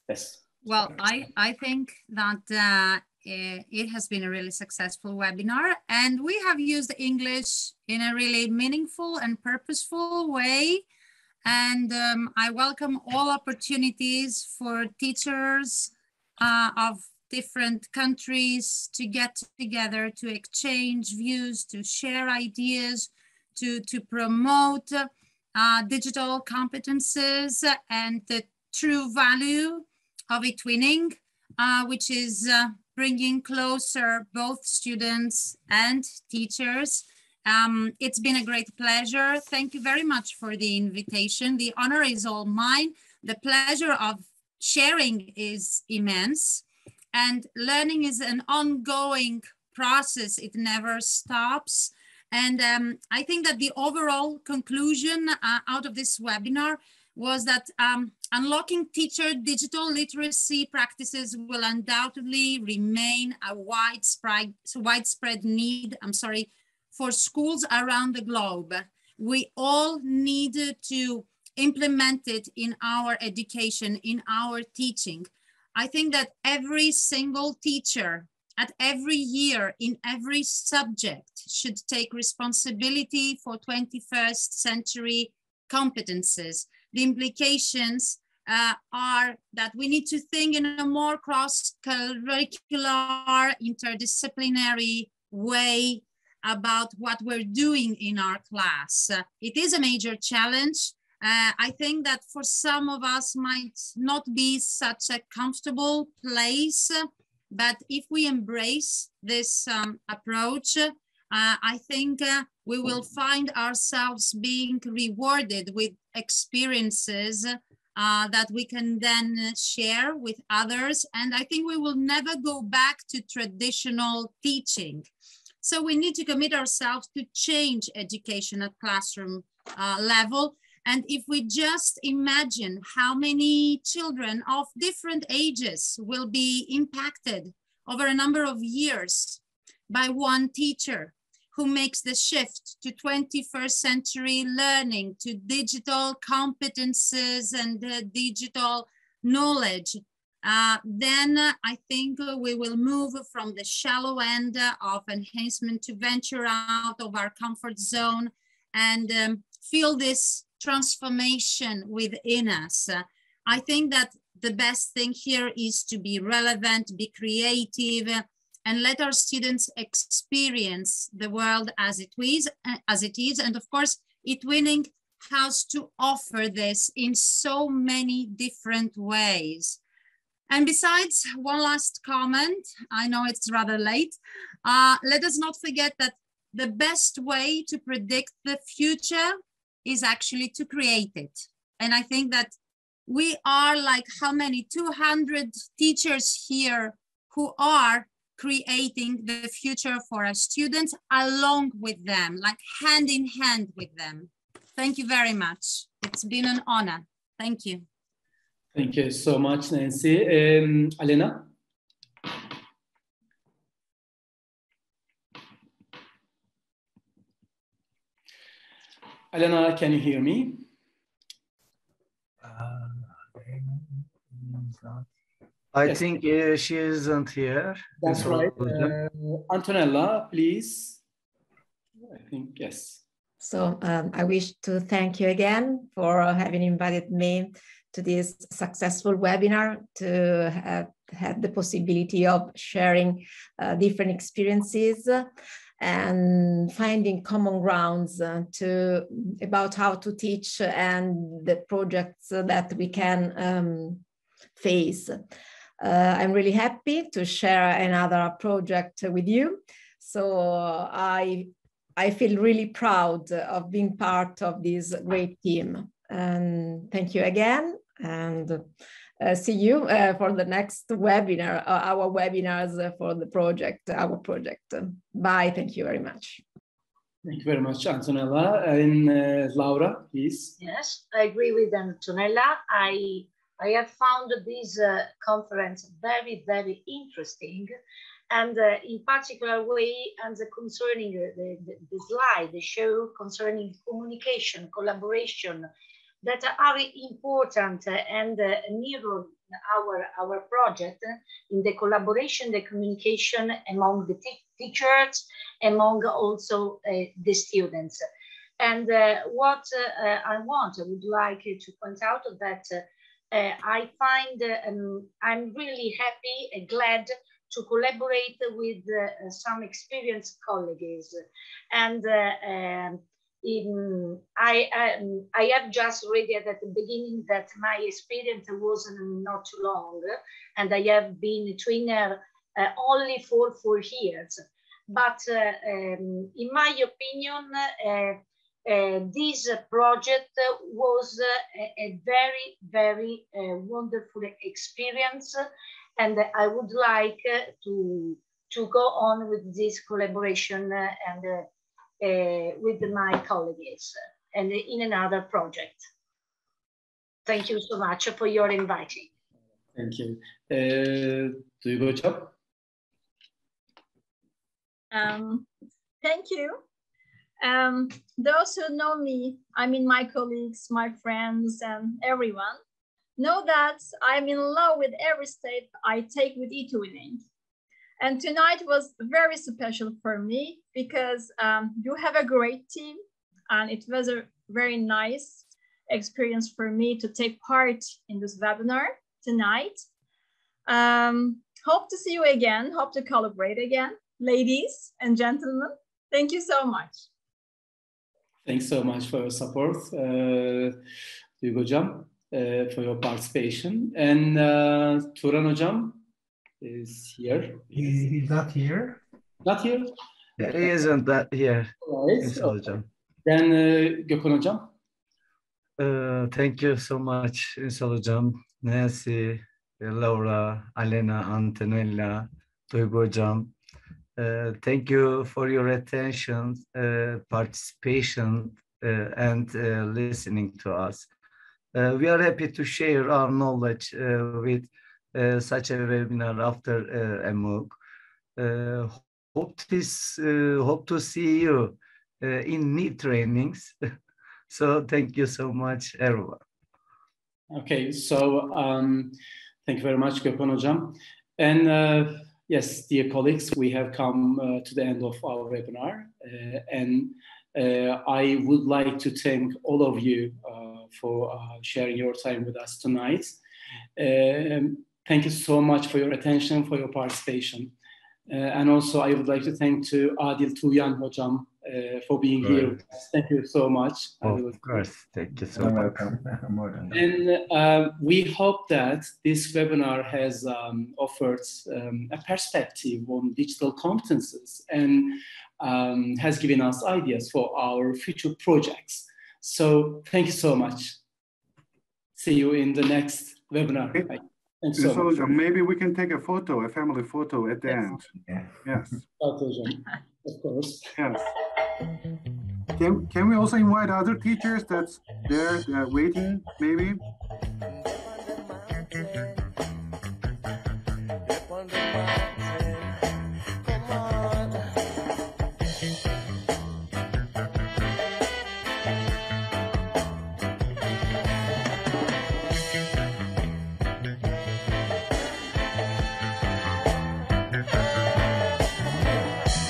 Yes. Well, I think that it has been a really successful webinar, and we have used English in a really meaningful and purposeful way. And I welcome all opportunities for teachers of different countries to get together, to exchange views, to share ideas, to promote digital competences and the true value of eTwinning, which is bringing closer both students and teachers. It's been a great pleasure. Thank you very much for the invitation. The honor is all mine. The pleasure of sharing is immense. And learning is an ongoing process. It never stops. And I think that the overall conclusion out of this webinar was that unlocking teacher digital literacy practices will undoubtedly remain a widespread need, for schools around the globe. We all need to implement it in our education, in our teaching. I think that every single teacher at every year in every subject should take responsibility for 21st century competences. The implications are that we need to think in a more cross-curricular, interdisciplinary way about what we're doing in our class. It is a major challenge. I think that for some of us might not be such a comfortable place, but if we embrace this approach, I think we will find ourselves being rewarded with experiences that we can then share with others. And I think we will never go back to traditional teaching. So we need to commit ourselves to change education at classroom level. And if we just imagine how many children of different ages will be impacted over a number of years by one teacher who makes the shift to 21st century learning, to digital competences and digital knowledge, then I think we will move from the shallow end of enhancement to venture out of our comfort zone and feel this transformation within us. I think that the best thing here is to be relevant, be creative, and let our students experience the world as it is. And of course, eTwinning has to offer this in so many different ways. And besides, one last comment, I know it's rather late. Let us not forget that the best way to predict the future is actually to create it. And I think that we are like how many, 200 teachers here who are creating the future for our students along with them, like hand in hand with them. Thank you very much. It's been an honor. Thank you. Thank you so much, Nancy. Alena? Alena, can you hear me? I think she isn't here. That's right. Antonella, please. I think, yes. So I wish to thank you again for having invited me to this successful webinar, to have the possibility of sharing different experiences and finding common grounds about how to teach and the projects that we can face. I'm really happy to share another project with you. So I feel really proud of being part of this great team. And thank you again, and see you for the next webinar, our webinars for the project, our project. Bye, thank you very much. Thank you very much, Antonella. And Laura, please. Yes, I agree with Antonella. I have found this conference very, very interesting. And in particular way, and concerning the slide, the show concerning communication, collaboration, that are important and mirror our project in the collaboration, the communication among the teachers, among also the students. And what I would like to point out that I find I'm really happy and glad to collaborate with some experienced colleagues. And I have just read it at the beginning that my experience was not too long, and I have been a trainer only for 4 years. But in my opinion, this project was a very, very wonderful experience, and I would like to go on with this collaboration and with my colleagues and in another project. Thank you so much for your inviting. Thank you. Duygu Hocam? Thank you. Those who know me, I mean my colleagues, my friends, and everyone, know that I'm in love with every step I take with eTwinning. And tonight was very special for me because you have a great team, and it was a very nice experience for me to take part in this webinar tonight. Hope to see you again, hope to collaborate again. Ladies and gentlemen, thank you so much. Thanks so much for your support, Duygu Hocam, for your participation. And Turan Hocam is here. He's not here. Not here? Yeah, he isn't that here. Right. Ünsal Hocam. Then Gökhan Hocam. Thank you so much, Ünsal Hocam, Nancy, Laura, Alena, Antonella, Duygu Hocam. Thank you for your attention, participation, and listening to us. We are happy to share our knowledge with such a webinar after a MOOC. Hope to see you in new trainings. So thank you so much, everyone. Okay, so thank you very much, Gökhan Hocam. And yes, dear colleagues, we have come to the end of our webinar. And I would like to thank all of you for sharing your time with us tonight. Thank you so much for your attention, for your participation. And also I would like to thank to Adil Tuyan Hocam for being here. Thank you so much. Of course, thank you so much. Welcome. More than that. And we hope that this webinar has offered a perspective on digital competences and has given us ideas for our future projects. So thank you so much. See you in the next webinar. Thanks so much. Maybe we can take a photo, a family photo at the end. Yeah. Yes. Of course. Yes. Can we also invite other teachers that's there waiting, maybe?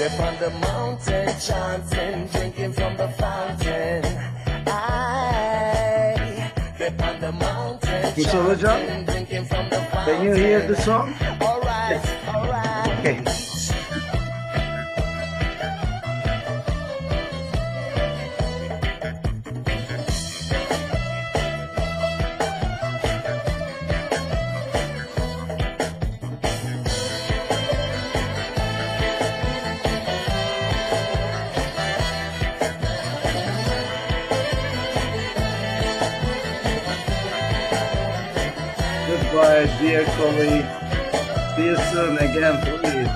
Up on the mountain, chanting, drinking from the fountain. Up on the mountain, chanting, drinking from the fountain. Can you hear the song? All right, all right. Okay. Goodbye, dear colleagues. See you soon again, please.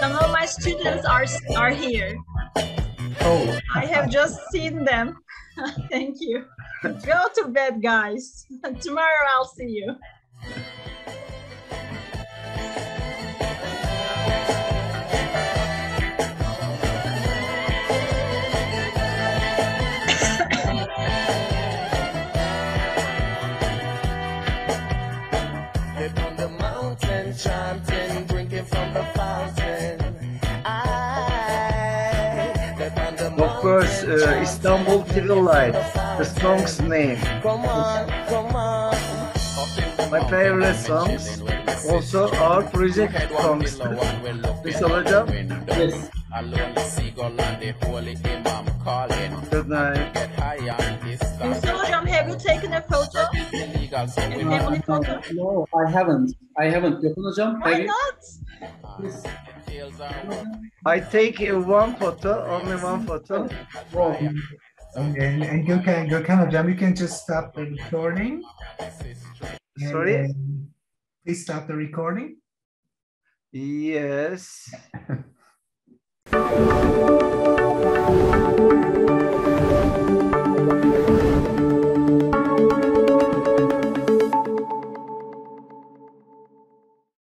Some of my students are here. Oh. I have just seen them. Thank you. Go to bed, guys. Tomorrow I'll see you. Chanting, drinking from the fountain. Of course, Istanbul TV Light, the song's name. Come on, come on. My favorite songs, also our project songs. Ünsal Hocam? Yes. Good night. Ünsal hocam, have you taken a photo? A family photo? No, I haven't. Gökhan hocam, Why not? I take one photo, only one photo. And Gökhan hocam, you can just stop the recording. Sorry? Please stop the recording. Yes.